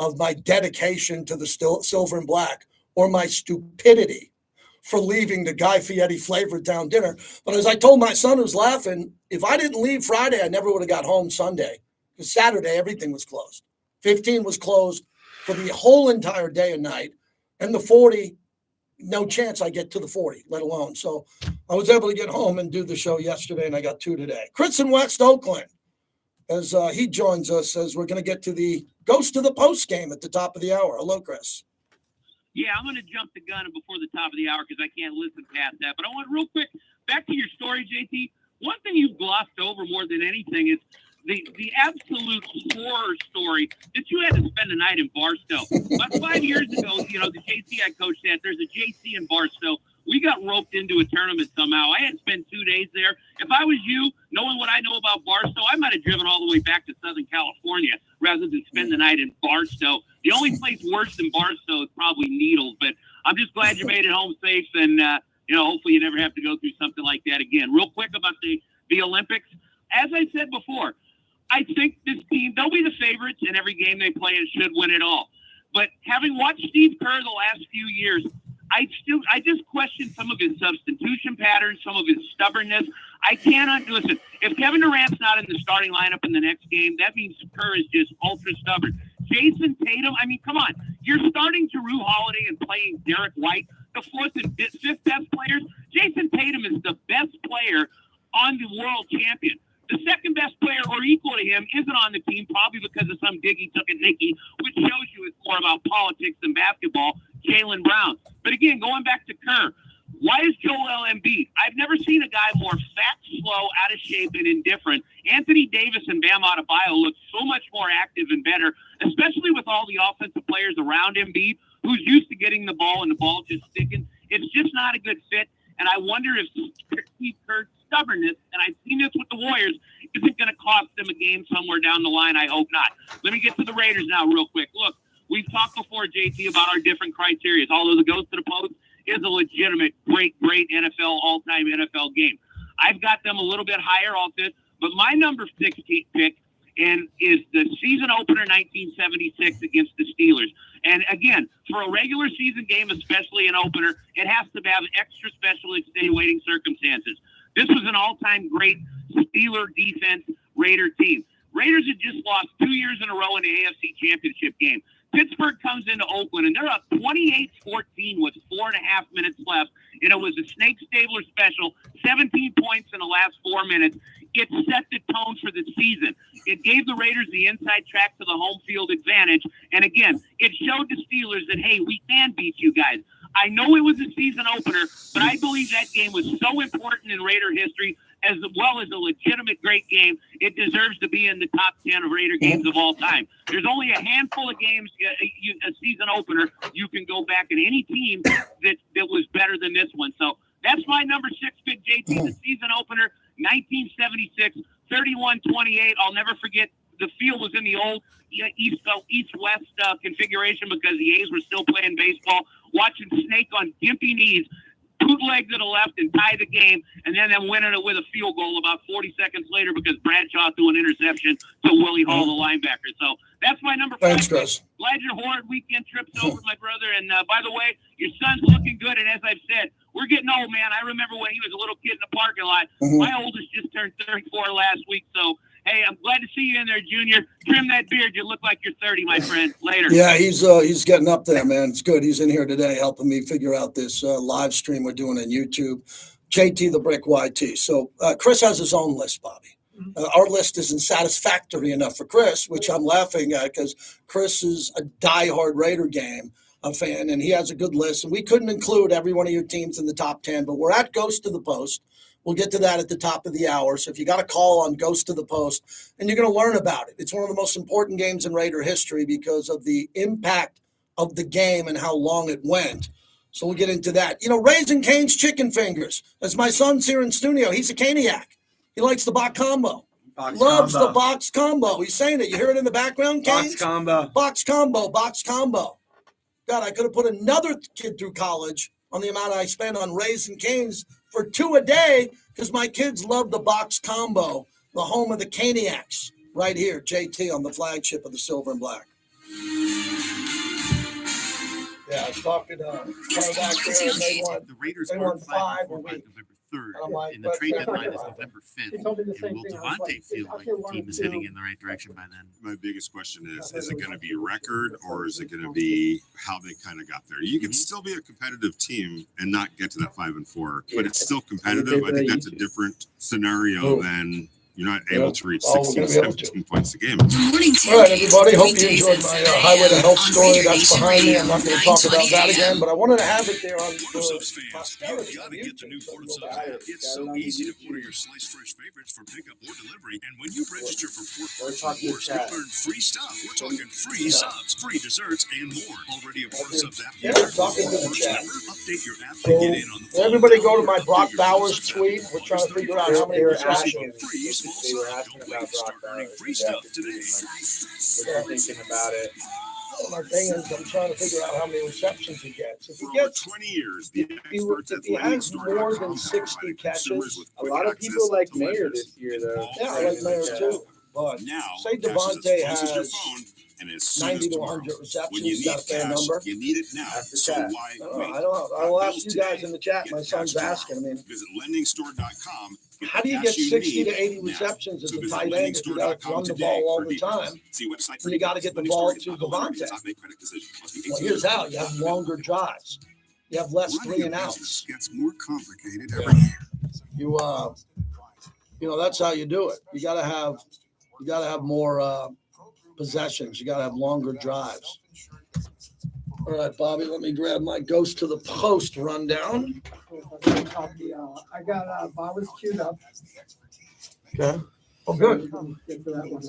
of my dedication to the silver and black, or my stupidity for leaving the Guy Fieri Flavor Town dinner. But as I told my son who's laughing, if I didn't leave Friday, I never would have got home Sunday. Because Saturday, everything was closed. 15 was closed for the whole entire day and night. And the 40, no chance I get to the 40, let alone. So I was able to get home and do the show yesterday, and I got 2 today. Chris in West Oakland, as he joins us, as we're going to get to the goes to the post game at the top of the hour. Hello, Chris. Yeah, I'm going to jump the gun before the top of the hour because I can't listen past that. But I want real quick, back to your story, JT. One thing you've glossed over more than anything is the absolute horror story that you had to spend the night in Barstow. About 5 years ago, the JC I coached at, there's a JC in Barstow. We got roped into a tournament somehow. I had to spend 2 days there. If I was you, knowing what I know about Barstow, I might have driven all the way back to Southern California rather than spend the night in Barstow. The only place worse than Barstow is probably Needles, but I'm just glad you made it home safe, and hopefully you never have to go through something like that again. Real quick about the Olympics. As I said before, I think this team, they'll be the favorites in every game they play and should win it all. But having watched Steve Kerr the last few years, I just question some of his substitution patterns, some of his stubbornness. I cannot listen. If Kevin Durant's not in the starting lineup in the next game, that means Kerr is just ultra stubborn. Jason Tatum, I mean, come on. You're starting Jrue Holiday and playing Derek White, the fourth and fifth best players. Jason Tatum is the best player on the world champion. The second best player or equal to him isn't on the team, probably because of some diggy took a Nicky, which shows you it's more about politics than basketball, Jaylen Brown. But again, going back to Kerr, why is Joel Embiid? I've never seen a guy more fat, slow, out of shape, and indifferent. Anthony Davis and Bam Adebayo look so much more active and better, especially with all the offensive players around Embiid, who's used to getting the ball and the ball just sticking. It's just not a good fit. And I wonder if Steve Kerr's stubbornness, and I've seen this with the Warriors, isn't going to cost them a game somewhere down the line. I hope not. Let me get to the Raiders now real quick. Look, we've talked before, JT, about our different criteria. Although the goes to the post is a legitimate, great NFL, all-time NFL game. I've got them a little bit higher off this, but my number 6 pick is the season opener 1976 against the Steelers. And again, for a regular season game, especially an opener, it has to have extra special extenuating circumstances. This was an all-time great Steeler defense Raider team. Raiders had just lost 2 years in a row in the AFC Championship game. Pittsburgh comes into Oakland, and they're up 28-14 with 4.5 minutes left, and it was a Snake Stabler special, 17 points in the last 4 minutes. It set the tone for the season. It gave the Raiders the inside track to the home field advantage, and again, it showed the Steelers that, hey, we can beat you guys. I know it was a season opener, but I believe that game was so important in Raider history, as well as a legitimate great game. It deserves to be in the top 10 of Raider games of all time. There's only a handful of games, a season opener, you can go back in any team that was better than this one. So that's my number 6 pick, JT, the season opener, 1976, 31-28. I'll never forget the field was in the old east-west configuration because the A's were still playing baseball. Watching Snake on gimpy knees, bootleg to the left and tie the game, and then winning it with a field goal about 40 seconds later because Bradshaw threw an interception to Willie Hall, the linebacker. So that's my number 5. Thanks, Chris. Glad your horrid weekend trip's over, my brother. And by the way, your son's looking good. And as I've said, we're getting old, man. I remember when he was a little kid in the parking lot. My oldest just turned 34 last week. So, hey, I'm glad to see you in there, Junior. Trim that beard. You look like you're 30, my friend. Later. Yeah, he's getting up there, man. It's good. He's in here today helping me figure out this live stream we're doing on YouTube. JT the Brick YT. So Chris has his own list, Bobby. Our list isn't satisfactory enough for Chris, which I'm laughing at because Chris is a diehard Raider fan, and he has a good list. And we couldn't include every one of your teams in the top 10, but we're at Ghost to the Post. We'll get to that at the top of the hour. So if you got a call on Ghost to the Post, and you're going to learn about it. It's one of the most important games in Raider history because of the impact of the game and how long it went. So we'll get into that. Raising Cane's Chicken Fingers. As my son's here in studio, he's a Caniac. He likes the box combo. Loves the box combo. He's saying it. You hear it in the background, Canes? Box combo. Box combo. Box combo. God, I could have put another kid through college on the amount I spent on Raising Cane's for 2 a day because my kids love the box combo, the home of the Caniacs, right here, JT on the flagship of the Silver and Black. Yeah, I was talking to back there, and the Raiders aren't 5 by November 3rd, and the trade deadline is November 5th. And will Devontae feel like the team is heading in the right direction by then? My biggest question is it going to be record or is it going to be how they kind of got there? You can still be a competitive team and not get to that 5-4, but it's still competitive. I think that's a different scenario than you're not able to reach 16, 17 points a game. All right, everybody. Hope you enjoyed my Highway to Health story. That's behind me. I'm not going to talk about that again, but I wanted to have it there on Subs fans, you've got to get the new Port Subs app. It's so easy to order your sliced fresh favorites for pickup or delivery. And when you register for Port Subs, you'll earn free stuff. We're talking free subs, free desserts, and more. Already a Port Subs app user? Talking to the chat. Update your app to get in on the phone. Everybody go to my Brock Bowers tweet. We're trying to figure out how many receptions. They were asking about Brock Bowers. Free stuff today. We're thinking about it. My thing is, I'm trying to figure out how many receptions he gets. If he gets 20 years, if he has more than 60 catches, a lot of people like Mayer this year, though. Yeah, I like Mayer too. But say Devontae has 90 to 100 receptions. He's got a fair number. You need it now. So why I don't know. I'll ask you guys in the chat. My son's asking. Visit lendingstore.com. How do you get 60 to 80 receptions as a tight end if you got to run the ball all the time? And you got to get the ball to Devontae. Well, here's how. You have longer drives. You have less 3 and outs. Gets more complicated every year. That's how you do it. You got to have more possessions. You got to have longer drives. All right, Bobby, let me grab my Ghost to the Post rundown. I got Bowers queued up. Okay. Oh, good. Get to that one.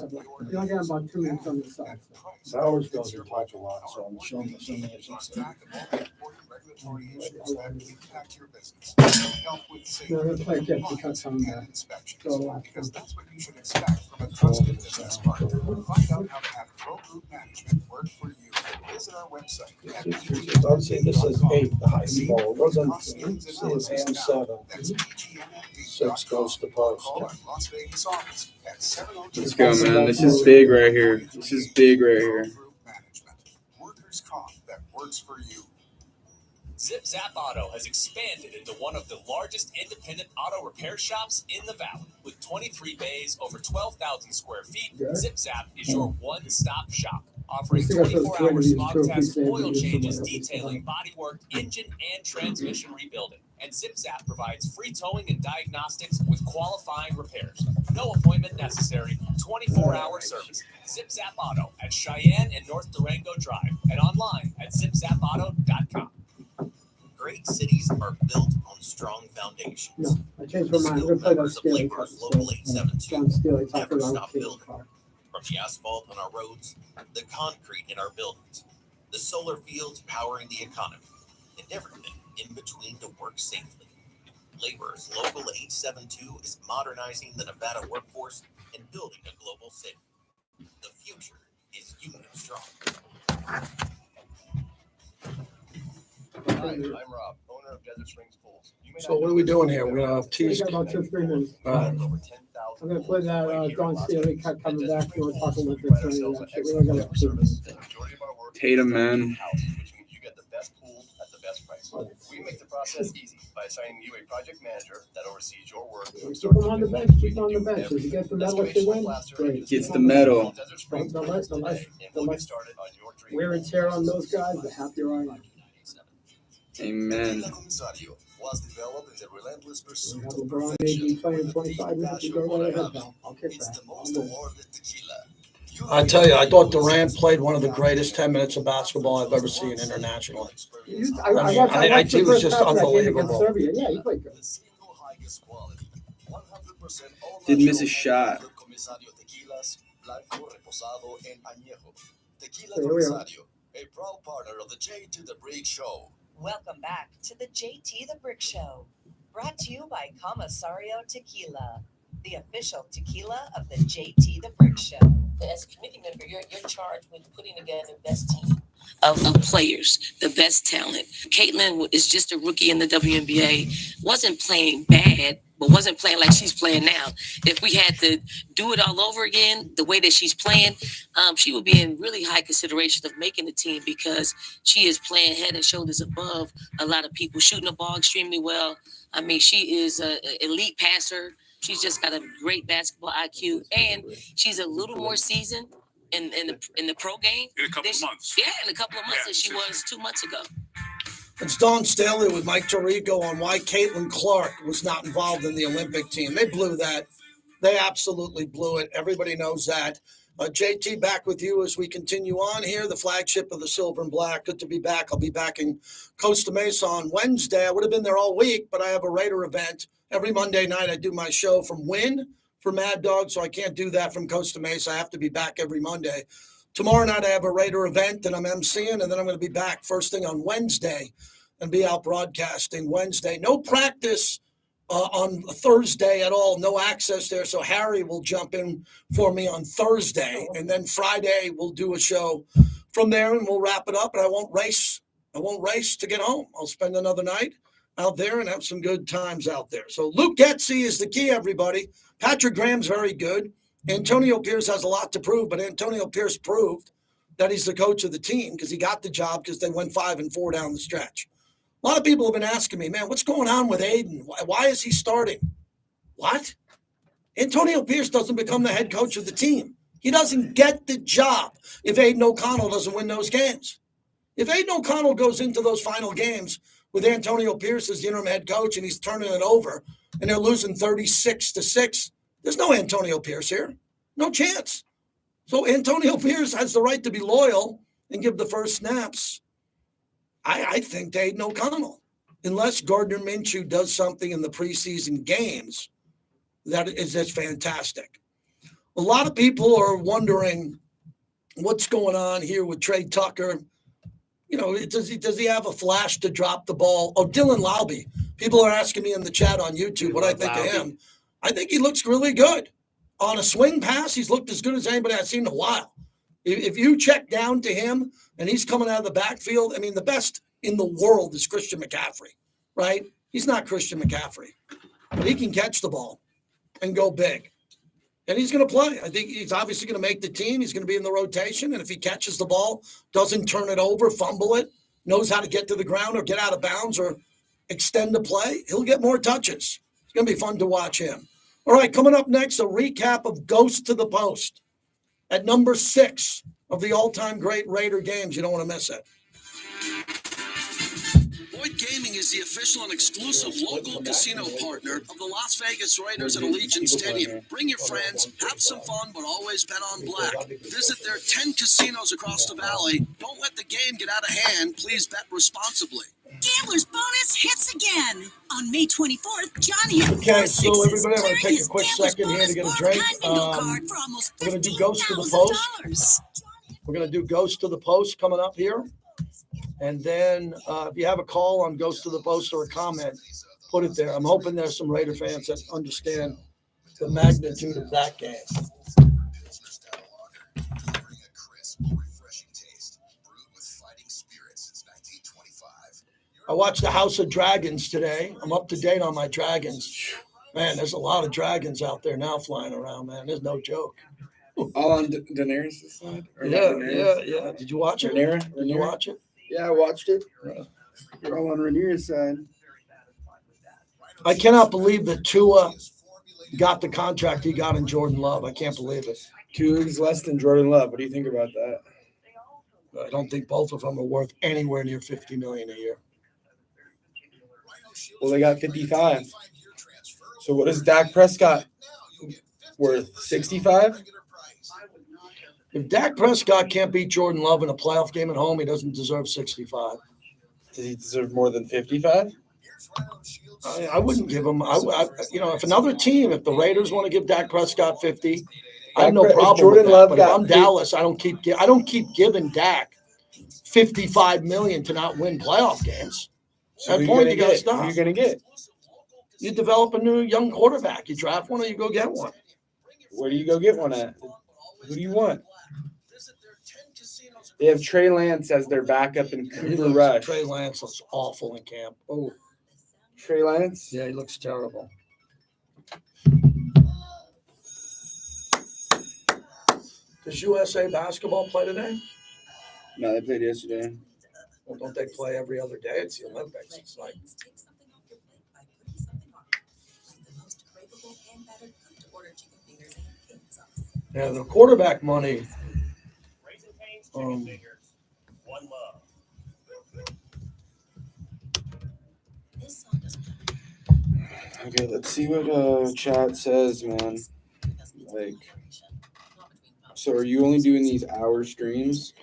You only got about 2 minutes on the side. Bowers doesn't touch a lot, so I'm assuming it's not there. No, it's like Getsy cuts on that. Because that's what you should expect from a trusted business partner. Find out how to have Pro Group Management work for you. Visit our website at Let's see, this is 8, the highest ball. It wasn't 7. 6 goes to Post. Las Vegas office at 702. Let's go, man. This is big right here. Workers' comp that works for you. Zip Zap Auto has expanded into one of the largest independent auto repair shops in the valley. With 23 bays, over 12,000 square feet, Zip Zap is your one-stop shop, offering 24-hour smog tests, oil changes, detailing, bodywork, engine, and transmission rebuilding. And Zip Zap provides free towing and diagnostics with qualifying repairs. No appointment necessary, 24-hour service. Zip Zap Auto at Cheyenne and North Durango Drive, and online at zipzapauto.com. Great cities are built on strong foundations. No, I changed my mind. I'm going to play that Steely cut. John Steely talked Never around stop building. From the asphalt on our roads, the concrete in our buildings, the solar fields powering the economy, and everything in between to work safely. Laborers Local 872 is modernizing the Nevada workforce and building a global city. The future is union strong. Hi, I'm Rob, owner of Desert Springs Pools. So what are we doing here? We're going to have We teas. got about 2 or 3 minutes. All right. I'm going to play that John Steely cut coming back. You want to talk a little bit about that shit. We don't got 2 minutes. Tatum, man. You get the best pool at the best price. We make the process easy by assigning you a project manager that oversees your work. Keep them on the bench. Keep them on the bench. If you get the medal, if they win, great. Gets the medal. The less wear and tear on those guys, the happier I am. Amen. was developed in the relentless pursuit of LeBron perfection. maybe playing With a 25 deep minutes passion ago. for Go the ahead, hobby, pal. I'll kick it's back. the most awarded tequila. I tell you, I thought Durant played one of the greatest 10 minutes of basketball I've ever seen internationally. I watched he the was first just half of that game against unbelievable. Serbia. Yeah, he played good. Didn't miss a shot. Here we are. A proud partner of the JT the Brick Show. Welcome back to the JT the Brick Show. Brought to you by Comisario Tequila, the official tequila of the JT the Brick Show. As a committee member, you're charged with putting together the best team of players, the best talent. Caitlin is just a rookie in the WNBA, wasn't playing bad, but wasn't playing like she's playing now. If we had to do it all over again, the way that she's playing, she would be in really high consideration of making the team because she is playing head and shoulders above a lot of people, shooting the ball extremely well. I mean, she is an elite passer. She's just got a great basketball IQ, and she's a little more seasoned in the pro game. In a couple of months. Yeah, in a couple of months than she was 2 months ago. It's Don Staley with Mike Tirico on why Caitlin Clark was not involved in the Olympic team. They blew that. They absolutely blew it. Everybody knows that. JT, back with you as we continue on here, the flagship of the Silver and Black. Good to be back. I'll be back in Costa Mesa on Wednesday. I would have been there all week, but I have a Raider event. Every Monday night I do my show from Wynn for Mad Dog, so I can't do that from Costa Mesa. I have to be back every Monday. Tomorrow night I have a Raider event that I'm emceeing, and then I'm going to be back first thing on Wednesday and be out broadcasting Wednesday. No practice on Thursday at all, no access there. So Harry will jump in for me on Thursday, and then Friday we'll do a show from there, and we'll wrap it up. And I won't race to get home. I'll spend another night out there and have some good times out there. So Luke Getsy is the key, everybody. Patrick Graham's very good. Antonio Pierce has a lot to prove, but Antonio Pierce proved that he's the coach of the team because he got the job because they went 5-4 down the stretch. A lot of people have been asking me, man, what's going on with Aiden? Why is he starting? What? Antonio Pierce doesn't become the head coach of the team. He doesn't get the job if Aiden O'Connell doesn't win those games. If Aiden O'Connell goes into those final games with Antonio Pierce as the interim head coach and he's turning it over and they're losing 36-6, there's no Antonio Pierce here. No chance. So Antonio Pierce has the right to be loyal and give the first snaps. I think to Aiden O'Connell, unless Gardner Minshew does something in the preseason games, that is just fantastic. A lot of people are wondering what's going on here with Trey Tucker. You know, does he have a flash to drop the ball? Oh, Dylan Laube. People are asking me in the chat on YouTube what I think of him. I think he looks really good. On a swing pass, he's looked as good as anybody I've seen in a while. If you check down to him and he's coming out of the backfield, I mean, the best in the world is Christian McCaffrey, right? He's not Christian McCaffrey, but he can catch the ball and go big. And he's going to play. I think he's obviously going to make the team. He's going to be in the rotation. And if he catches the ball, doesn't turn it over, fumble it, knows how to get to the ground or get out of bounds or extend the play, he'll get more touches. It's going to be fun to watch him. All right, coming up next, a recap of Ghost to the Post at number 6 of the all-time great Raider games. You don't want to miss it. Boyd Gaming is the official and exclusive local casino partner of the Las Vegas Raiders at Allegiant Stadium. Bring your friends, have some fun, but always bet on black. Visit their 10 casinos across the valley. Don't let the game get out of hand. Please bet responsibly. Gambler's bonus hits again. On May 24th, Johnny had Okay, so everybody, I'm going to take a quick second here to get a drink. We're going to do Ghost to the Post. We're going to do Ghost to the Post coming up here. And then if you have a call on Ghost to the Post or a comment, put it there. I'm hoping there's some Raider fans that understand the magnitude of that game. I watched the House of Dragons today. I'm up to date on my dragons. Man, there's a lot of dragons out there now flying around, man. There's no joke. All on Daenerys' side? Yeah. Did you watch it? Rhaenyra? Did you watch it? Yeah, I watched it. You're all on Rhaenyra's side. I cannot believe that Tua got the contract he got in Jordan Love. I can't believe it. 2 leagues less than Jordan Love. What do you think about that? I don't think both of them are worth anywhere near $50 million a year. Well, they got 55. So what is Dak Prescott worth? 65? If Dak Prescott can't beat Jordan Love in a playoff game at home, he doesn't deserve 65. Does he deserve more than 55? I wouldn't give him. If another team, if the Raiders want to give Dak Prescott 50, I have no problem Jordan with that. Love But if got I'm Dallas, I don't keep giving Dak $55 million to not win playoff games. So At that point, you got to Who stop. are you going to get? You develop a new young quarterback. You draft one, or you go get one. Where do you go get one at? Who do you want? They have Trey Lance as their backup in Cooper Rush. Trey Lance looks awful in camp. Oh, Trey Lance? Yeah, he looks terrible. Does USA basketball play today? No, they played yesterday. Well, don't they play every other day? It's the Olympics. It's like. Yeah, the quarterback money. One love. Okay, let's see what chat says, man. Like, so are you only doing these hour streams?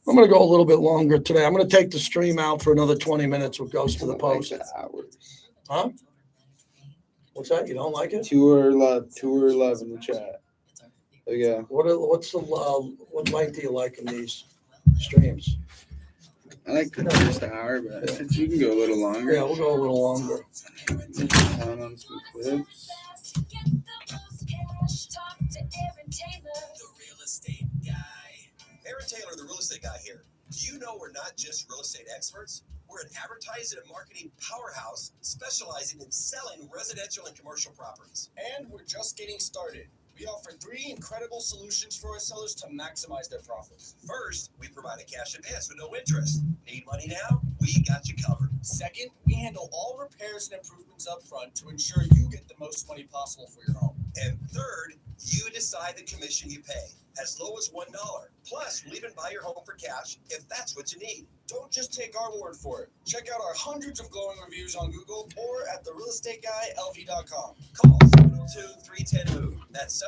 I'm going to go a little bit longer today. I'm going to take the stream out for another 20 minutes with Ghost to the Post. Hours. Huh? What's that? You don't like it? Tour love in the chat. Okay. What length do you like in these streams? I like the first hour, but you can go a little longer. Yeah, we'll go a little longer. Count on some clips. Aaron Taylor, the real estate guy here. Do you know we're not just real estate experts? We're an advertising and marketing powerhouse specializing in selling residential and commercial properties. And we're just getting started. We offer 3 incredible solutions for our sellers to maximize their profits. First, we provide a cash advance with no interest. Need money now? We got you covered. Second, we handle all repairs and improvements up front to ensure you get the most money possible for your home. And third, you decide the commission you pay, as low as $1. Plus, we'll even buy your home for cash if that's what you need. Don't just take our word for it. Check out our hundreds of glowing reviews on Google or at therealestateguyLV.com. Call 702-310-MOVE. That's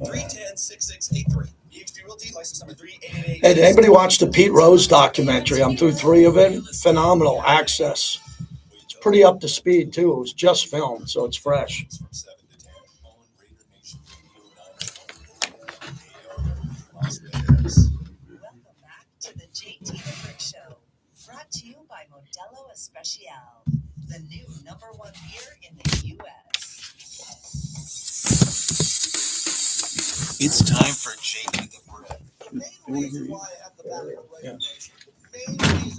702-310-6683. eXp Realty, license number 3888. Hey, did anybody watch the Pete Rose documentary? I'm through 3 of it. Phenomenal access. It's pretty up to speed, too. It was just filmed, so it's fresh. Welcome back to the JT the Brick Show, brought to you by Modelo Especial, the new #1 beer in the U.S. It's time for JT the Brick. The main reason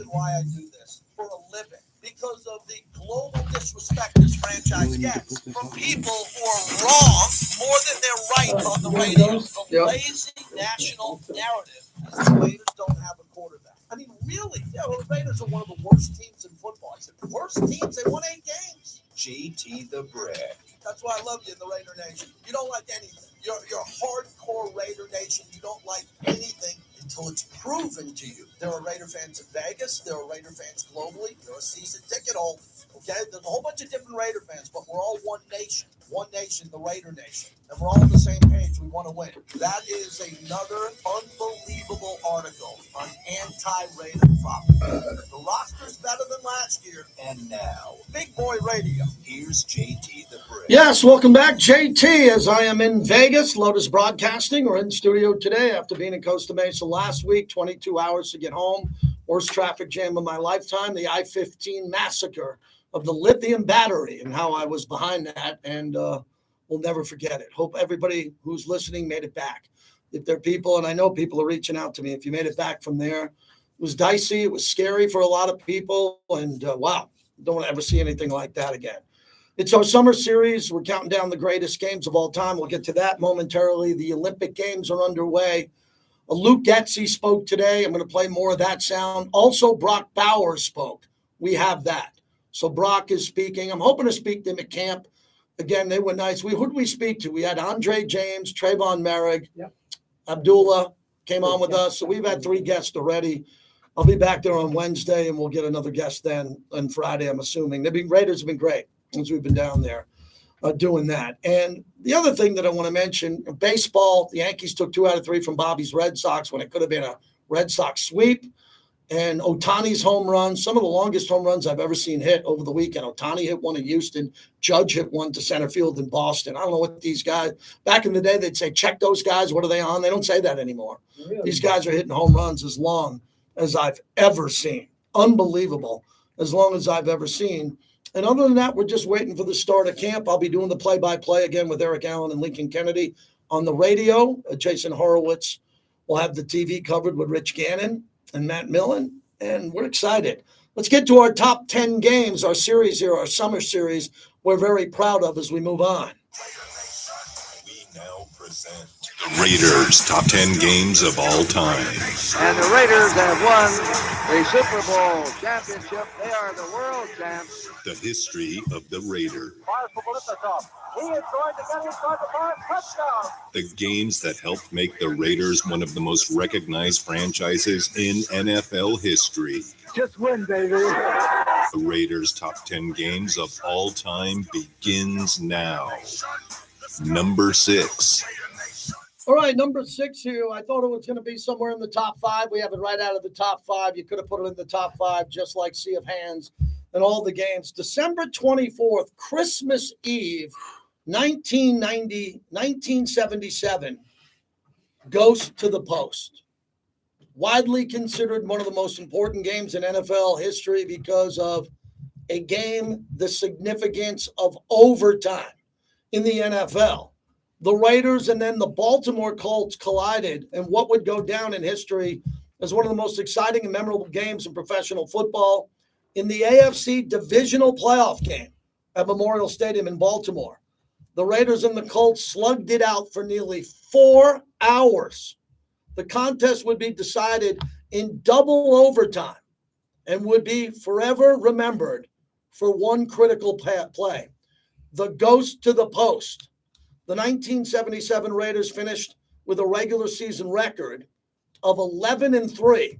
why I do this for a living, because of the global disrespect this franchise gets from people who are wrong more than they're right on the radio. The lazy national narrative is the Raiders don't have a quarterback. I mean, really, the Raiders are one of the worst teams in football. I said, worst teams? They won 8 games. JT the Brick. That's why I love you in the Raider Nation. You don't like anything. You're hardcore Raider Nation. You don't like anything until it's proven to you. There are Raider fans in Vegas. There are Raider fans globally. You're a season ticket holder. Okay? There's a whole bunch of different Raider fans, but we're all one nation. One nation, the Raider Nation. And we're all on the same page. We want to win. That is another unbelievable article on anti-Raider propaganda. The roster's better than last year. And now, Big Boy Radio. here's JT the Brick. Yes, welcome back, JT, as I am in Vegas, Lotus Broadcasting. We're in studio today after being in Costa Mesa last week, 22 hours to get home. Worst traffic jam of my lifetime, the I-15 massacre of the lithium battery and how I was behind that, and we'll never forget it. Hope everybody who's listening made it back. If there are people, and I know people are reaching out to me, if you made it back from there, it was dicey, it was scary for a lot of people, and wow, don't want to ever see anything like that again. It's our summer series. We're counting down the greatest games of all time. We'll get to that momentarily. The Olympic Games are underway. Luke Getsy spoke today. I'm going to play more of that sound. Also, Brock Bowers spoke. We have that. So Brock is speaking. I'm hoping to speak to him at camp. Again, they were nice. Who did we speak to? We had Andre James, Trayvon Merrick, Abdullah came on with us. So we've had 3 guests already. I'll be back there on Wednesday, and we'll get another guest then on Friday, I'm assuming. Raiders have been great since we've been down there doing that. And the other thing that I want to mention, baseball, the Yankees took 2 out of 3 from Bobby's Red Sox when it could have been a Red Sox sweep. And Ohtani's home runs, some of the longest home runs I've ever seen hit over the weekend. Ohtani hit one in Houston. Judge hit one to center field in Boston. I don't know what these guys, back in the day, they'd say, check those guys. What are they on? They don't say that anymore. Really? These guys are hitting home runs as long as I've ever seen. Unbelievable, as long as I've ever seen. And other than that, we're just waiting for the start of camp. I'll be doing the play-by-play again with Eric Allen and Lincoln Kennedy on the radio. Jason Horowitz will have the TV covered with Rich Gannon and Matt Millen, and we're excited. Let's get to our top 10 games, our series here, our summer series we're very proud of as we move on. We now present the Raiders' top 10 games of all time. And the Raiders have won the Super Bowl championship. They are the world champs. The history of the Raiders. He is going to get inside the 5, touchdown. The games that helped make the Raiders one of the most recognized franchises in NFL history. Just win, baby. The Raiders' top 10 games of all time begins now. Number 6. All right, number 6 here. I thought it was going to be somewhere in the top 5. We have it right out of the top 5. You could have put it in the top 5, just like Sea of Hands and all the games. December 24th, Christmas Eve, 1977, Ghost to the Post. Widely considered one of the most important games in NFL history because of a game, the significance of overtime in the NFL. The Raiders and then the Baltimore Colts collided, and what would go down in history as one of the most exciting and memorable games in professional football in the AFC divisional playoff game at Memorial Stadium in Baltimore. The Raiders and the Colts slugged it out for nearly 4 hours. The contest would be decided in double overtime and would be forever remembered for one critical play, the Ghost to the Post. The 1977 Raiders finished with a regular season record of 11-3,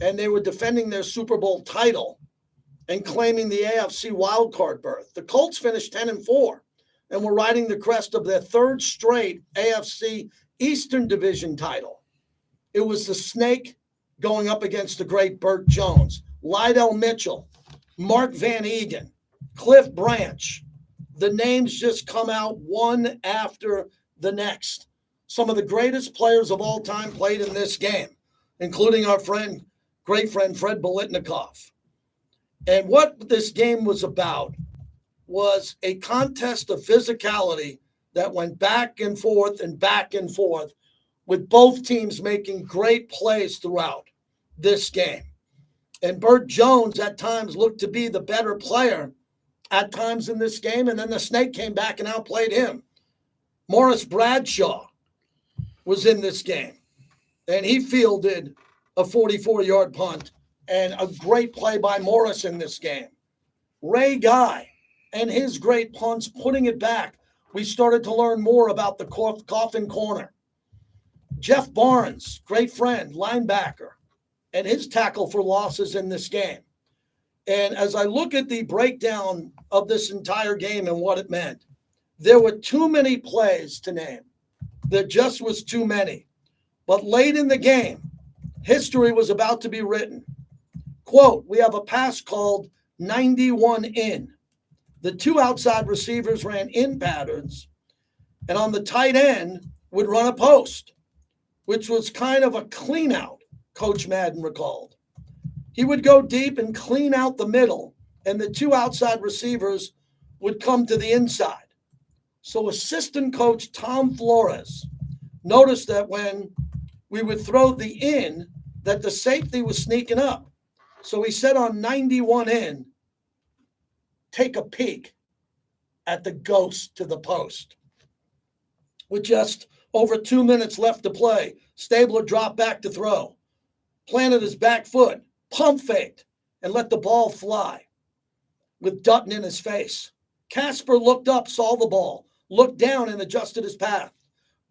and they were defending their Super Bowl title and claiming the AFC wildcard berth. The Colts finished 10-4 and were riding the crest of their 3rd straight AFC Eastern Division title. It was the Snake going up against the great Burt Jones, Lydell Mitchell, Mark Van Egan, Cliff Branch. The names just come out one after the next. Some of the greatest players of all time played in this game, including our great friend Fred Biletnikoff. And what this game was about was a contest of physicality that went back and forth, with both teams making great plays throughout this game. And Burt Jones at times looked to be the better player at times in this game, and then the Snake came back and outplayed him. Morris Bradshaw was in this game, and he fielded a 44-yard punt and a great play by Morris in this game. Ray Guy and his great punts, putting it back. We started to learn more about the coffin corner. Jeff Barnes, great friend, linebacker, and his tackle for losses in this game. And as I look at the breakdown of this entire game and what it meant, there were too many plays to name. There just was too many. But late in the game, history was about to be written. Quote, we have a pass called 91 in. The 2 outside receivers ran in patterns, and on the tight end would run a post, which was kind of a clean out, Coach Madden recalled. He would go deep and clean out the middle, and the 2 outside receivers would come to the inside. So assistant coach Tom Flores noticed that when we would throw the in, that the safety was sneaking up. So he said on 91 in, take a peek at the Ghost to the Post. With just over 2 minutes left to play, Stabler dropped back to throw, planted his back foot, pump faked, and let the ball fly with Dutton in his face. Casper looked up, saw the ball, looked down and adjusted his path,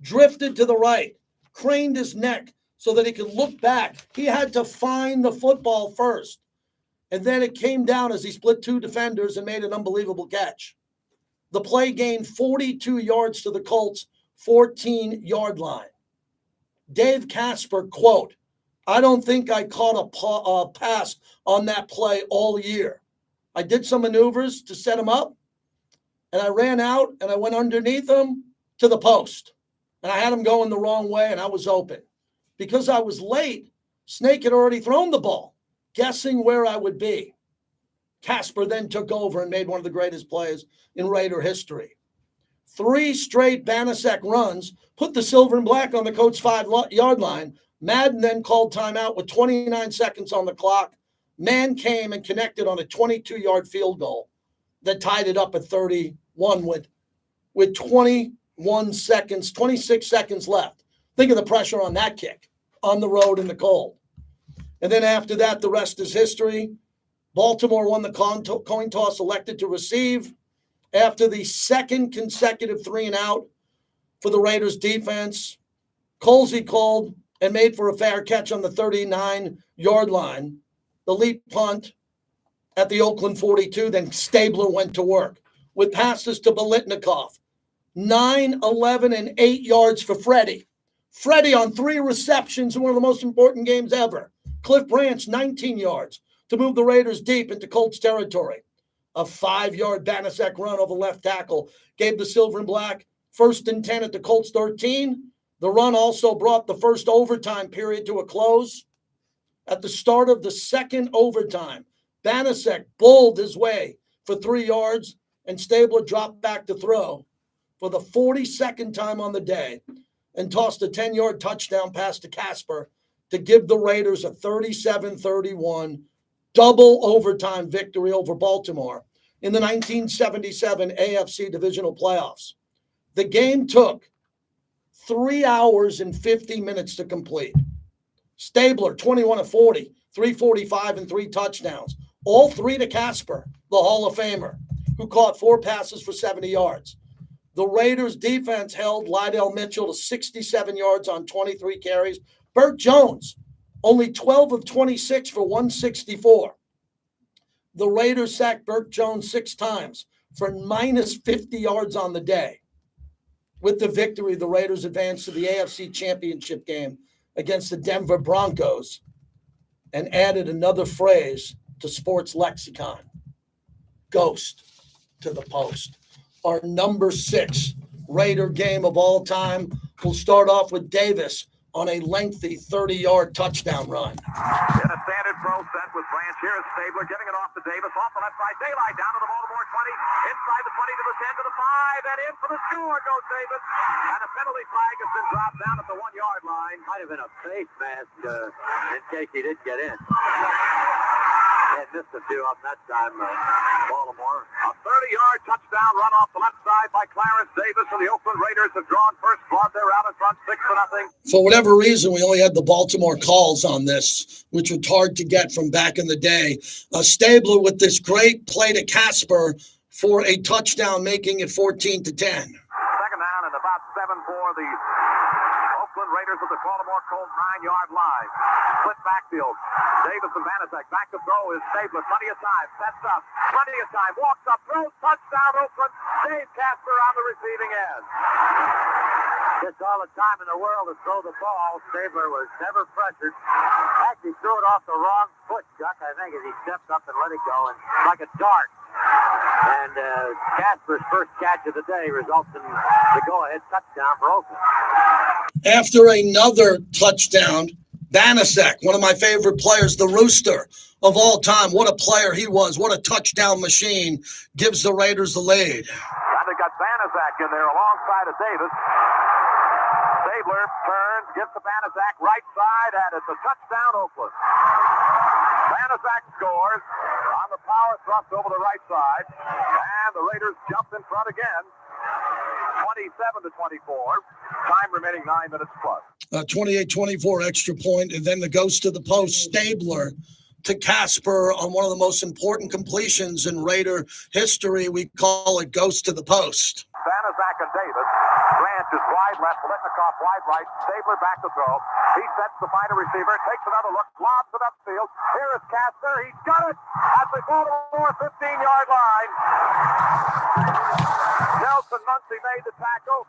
drifted to the right, craned his neck so that he could look back. He had to find the football first. And then it came down as he split two defenders and made an unbelievable catch. The play gained 42 yards to the Colts' 14-yard line. Dave Casper, quote, "I don't think I caught a pass on that play all year. I did some maneuvers to set him up, and I ran out, and I went underneath him to the post. And I had him going the wrong way, and I was open. Because I was late, Snake had already thrown the ball, guessing where I would be." Casper then took over and made one of the greatest plays in Raider history. 3 straight Banasek runs put the silver and black on the Colts' 5-yard line. Madden then called timeout with 29 seconds on the clock. Man came and connected on a 22-yard field goal that tied it up at 31 with 26 seconds left. Think of the pressure on that kick on the road in the cold. And then after that, the rest is history. Baltimore won the coin toss, elected to receive. After the second consecutive 3-and-out for the Raiders defense, Colsey called and made for a fair catch on the 39-yard line. The leap punt at the Oakland 42, then Stabler went to work with passes to Biletnikoff. 9, 11, and 8 yards for Freddie. Freddie on 3 receptions in one of the most important games ever. Cliff Branch, 19 yards to move the Raiders deep into Colts territory. A 5-yard Banasek run over left tackle gave the Silver and Black 1st and 10 at the Colts 13. The run also brought the first overtime period to a close. At the start of the second overtime, Banasek bowled his way for 3 yards, and Stabler dropped back to throw for the 42nd time on the day and tossed a 10-yard touchdown pass to Casper to give the Raiders a 37-31 double overtime victory over Baltimore in the 1977 AFC Divisional Playoffs. The game took 3 hours and 50 minutes to complete. Stabler, 21 of 40, 345 and 3 touchdowns. All 3 to Casper, the Hall of Famer, who caught 4 passes for 70 yards. The Raiders defense held Lydell Mitchell to 67 yards on 23 carries. Burt Jones, only 12 of 26 for 164. The Raiders sacked Burt Jones 6 times for minus 50 yards on the day. With the victory, the Raiders advanced to the AFC Championship game against the Denver Broncos and added another phrase to sports lexicon: ghost to the post. Our number 6 Raider game of all time will start off with Davis on a lengthy 30-yard touchdown run. In a standard throw set with Branch. Here is Stabler giving it off to Davis. Off the left side. Daylight down to the Baltimore 20. Inside the 20 to the 10 to the 5. And in for the score goes Davis. And a penalty flag has been dropped down at the 1-yard line. Might have been a face mask in case he did get in. They missed a few up that time, Baltimore. A 30-yard touchdown run off the left side by Clarence Davis, and the Oakland Raiders have drawn first blood. They're out in front 6-0. For whatever reason, we only had the Baltimore calls on this, which was hard to get from back in the day. Stabler with this great play to Casper for a touchdown, making it 14-10. Second down and about 7 for the Oakland Raiders at the Baltimore Colts 9-yard line. Split backfield. Davis and Banasek. Back to throw is Stabler. Plenty of time. Sets up. Plenty of time. Walks up. Throws. Touchdown Oakland. Dave Casper on the receiving end. Gets all the time in the world to throw the ball. Stabler was never pressured. Actually threw it off the wrong foot, Chuck, I think, as he stepped up and let it go, and like a dart. And Casper's first catch of the day results in the go-ahead touchdown for Oakland. After another touchdown, Banasek, one of my favorite players, the Rooster of all time. What a player he was. What a touchdown machine. Gives the Raiders the lead. And they got Banasek in there alongside of Davis. Stabler turns, gets the Banasek right side, and it's a touchdown Oakland. Banasek scores on the power thrust over the right side, and the Raiders jump in front again. 27-24. Time remaining 9 minutes plus. 28-24 extra point, and then the ghost to the post, Stabler to Casper on one of the most important completions in Raider history. We call it ghost to the post. Banasek and Davis ran inches wide left, Bolitnikov wide right, Stabler back to throw. He sets the fighter receiver, takes another look, lobs it upfield. Here is Casper. He's got it at the Baltimore 15-yard line. Nelson Muncie made the tackle.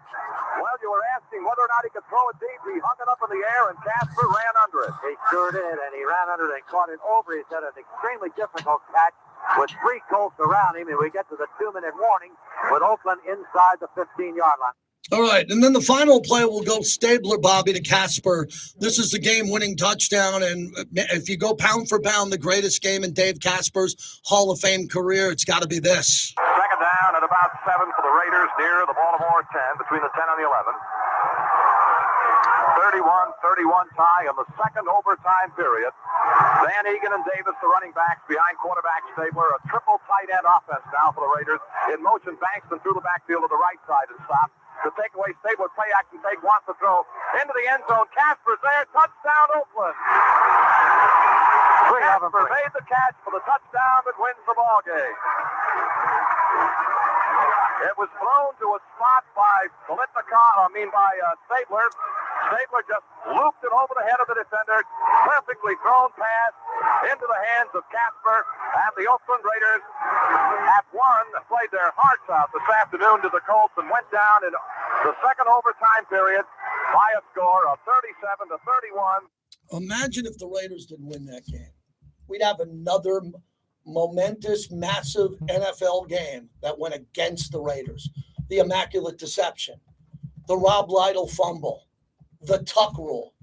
Well, you were asking whether or not he could throw it deep. He hung it up in the air, and Casper ran under it. He sure did, and he ran under it and caught it over his head. An extremely difficult catch with 3 Colts around him, and we get to the 2-minute warning with Oakland inside the 15-yard line. All right, and then the final play will go Stabler, Bobby, to Casper. This is the game-winning touchdown, and if you go pound for pound, the greatest game in Dave Casper's Hall of Fame career, it's got to be this. Second down at about 7 for the Raiders near the Baltimore 10, between the 10 and the 11. 31-31 tie in the second overtime period. Van Egan and Davis, the running backs, behind quarterback Stabler. A triple tight end offense now for the Raiders. In motion, Bankston through the backfield to the right side and stopped. To take away Stabler, play action take, wants to throw into the end zone. Casper's there, touchdown Oakland. Casper made the catch for the touchdown that wins the ball game. It was thrown to a spot by Stabler. Stabler just looped it over the head of the defender. Perfectly thrown pass into the hands of Casper. And the Oakland Raiders have won, played their hearts out this afternoon to the Colts and went down in the second overtime period by a score of 37-31. Imagine if the Raiders didn't win that game. We'd have another momentous, massive NFL game that went against the Raiders. The Immaculate Deception, the Rob Lytle fumble, the Tuck rule.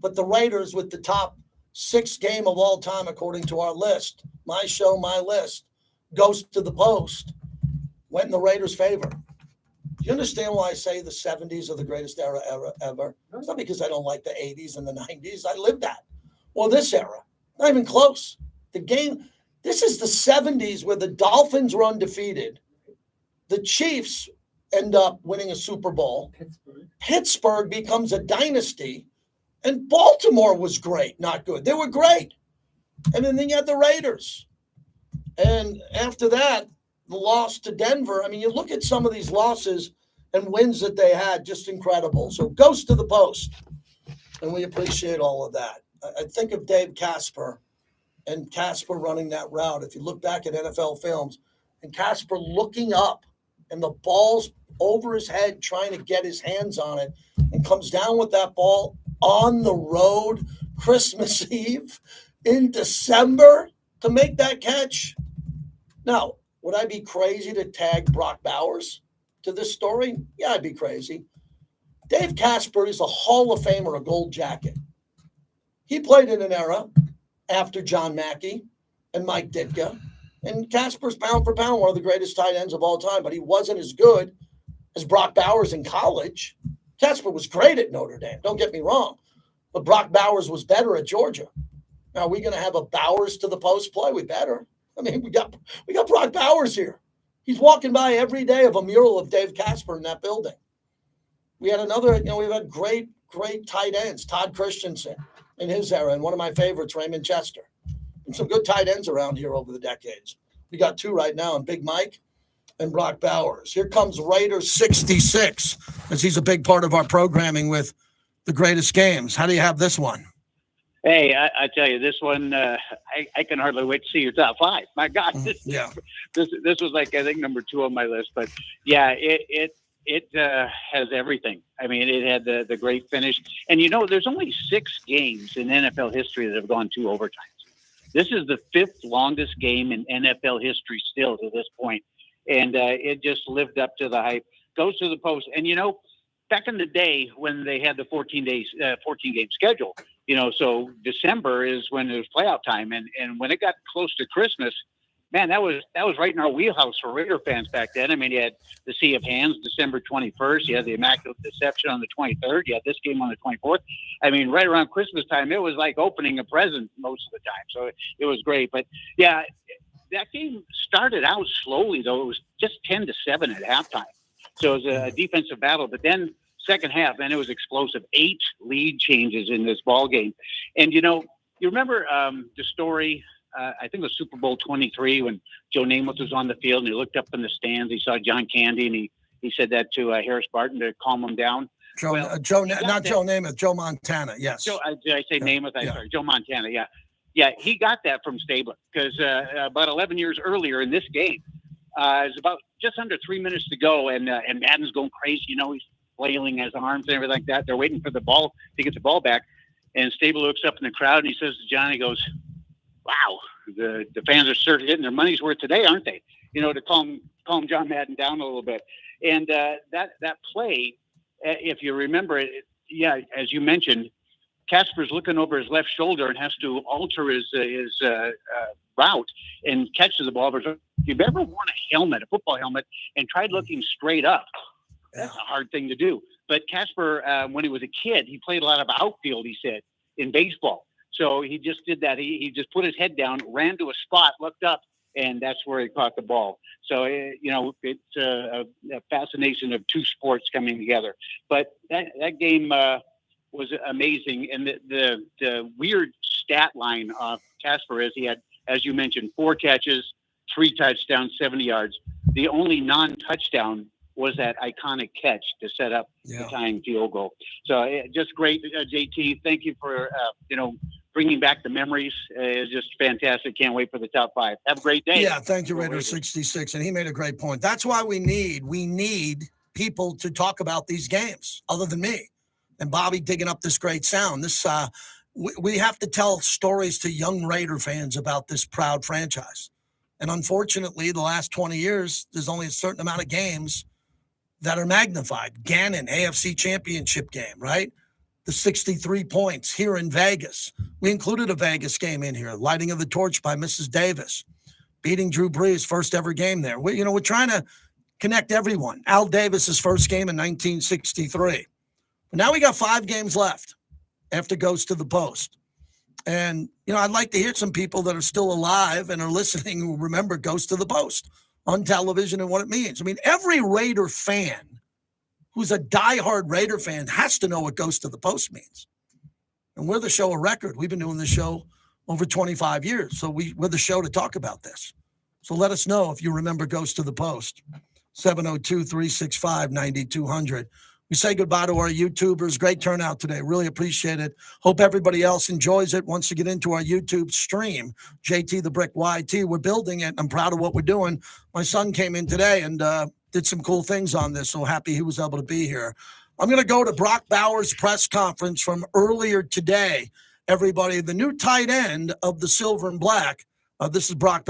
But the Raiders, with the top 6 game of all time, according to our list, my show, my list, goes to the post, went in the Raiders' favor. Do you understand why I say the 70s are the greatest era ever? It's not because I don't like the 80s and the 90s. I lived that. Or this era. Not even close. The game, this is the 70s where the Dolphins were undefeated. The Chiefs end up winning a Super Bowl. Pittsburgh becomes a dynasty. And Baltimore was great, not good. They were great. And then you had the Raiders. And after that, the loss to Denver. I mean, you look at some of these losses and wins that they had, just incredible. So it goes to the post. And we appreciate all of that. I think of Dave Casper and Casper running that route. If you look back at NFL films, and Casper looking up and the ball's over his head trying to get his hands on it and comes down with that ball on the road Christmas Eve in December to make that catch. Now, would I be crazy to tag Brock Bowers to this story? Yeah, I'd be crazy. Dave Casper is a Hall of Famer, a gold jacket. He played in an era after John Mackey and Mike Ditka. And Casper's pound for pound one of the greatest tight ends of all time, but he wasn't as good as Brock Bowers in college. Casper was great at Notre Dame, don't get me wrong. But Brock Bowers was better at Georgia. Now, are we going to have a Bowers to the post play? We better. I mean, we got Brock Bowers here. He's walking by every day of a mural of Dave Casper in that building. We had another, we've had great tight ends. Todd Christensen in his era, and one of my favorites, Raymond Chester. And some good tight ends around here over the decades. We got 2 right now, and Big Mike and Brock Bowers. Here comes Raiders 66, as he's a big part of our programming with the greatest games. How do you have this one? Hey, I tell you, this one, I can hardly wait to see your top 5. My God, this was like, I think, number 2 on my list. But yeah, it has everything. I mean, it had the great finish. And there's only 6 games in NFL history that have gone 2 overtimes. This is the 5th longest game in NFL history still to this point. And it just lived up to the hype. Goes to the post. And, back in the day when they had the 14-game schedule, so December is when it was playoff time. And when it got close to Christmas, man, that was right in our wheelhouse for Raider fans back then. I mean, you had the Sea of Hands, December 21st. You had the Immaculate Deception on the 23rd. You had this game on the 24th. I mean, right around Christmas time, it was like opening a present most of the time. So it was great. But, yeah, that game started out slowly, though. It was just 10-7 at halftime. So it was a defensive battle. But then second half, man, it was explosive. 8 lead changes in this ball game. And, you remember the story – I think it was Super Bowl 23 when Joe Namath was on the field and he looked up in the stands. He saw John Candy and he He said that to Harris Barton to calm him down. Joe, Well, Joe, he got not that- Joe Namath, Joe Montana. Yes. Joe, did I say Namath? Yeah. Sorry, Joe Montana. Yeah. Yeah, he got that from Stabler because about 11 years earlier in this game, it was about just under 3 minutes to go, and Madden's going crazy. You know, he's flailing his arms and everything like that. They're waiting for the ball to get the ball back, and Stabler looks up in the crowd and he says to Johnny, he goes, "Wow, the fans are certainly getting their money's worth today, aren't they?" You know, to calm John Madden down a little bit. And that play, if you remember it, yeah, as you mentioned, Casper's looking over his left shoulder and has to alter his route and catches the ball. But if you've ever worn a football helmet, and tried looking straight up, that's a hard thing to do. But Casper, when he was a kid, he played a lot of outfield, he said, in baseball. So he just did that. He just put his head down, ran to a spot, looked up, and that's where he caught the ball. So, it's a fascination of two sports coming together. But that game was amazing. And the weird stat line of Casper is he had, as you mentioned, 4 catches, 3 touchdowns, 70 yards. The only non-touchdown was that iconic catch to set up the tying field goal. So just great, JT. Thank you for, bringing back the memories. It's just fantastic. Can't wait for the top 5. Have a great day. Yeah, thank you, Raider 66. And he made a great point. That's why we need people to talk about these games other than me and Bobby digging up this great sound. This we have to tell stories to young Raider fans about this proud franchise. And unfortunately, the last 20 years, there's only a certain amount of games that are magnified. Gannon, AFC Championship game, right? The 63 points here in Vegas. We included a Vegas game in here, lighting of the torch by Mrs. Davis, beating Drew Brees, first ever game there. We're trying to connect everyone. Al Davis's first game in 1963. But now we got 5 games left after Goes to the Post. And, I'd like to hear some people that are still alive and are listening who remember Goes to the Post on television and what it means. I mean, every Raider fan who's a diehard Raider fan has to know what Goes to the Post means. And we're the show of record. We've been doing this show over 25 years. So we're the show to talk about this. So let us know if you remember Goes to the Post. 702-365-9200. We say goodbye to our YouTubers. Great turnout today. Really appreciate it. Hope everybody else enjoys it. Once you get into our YouTube stream, JT the Brick YT, we're building it. I'm proud of what we're doing. My son came in today and did some cool things on this. So happy he was able to be here. I'm going to go to Brock Bowers' press conference from earlier today. Everybody, the new tight end of the Silver and Black. This is Brock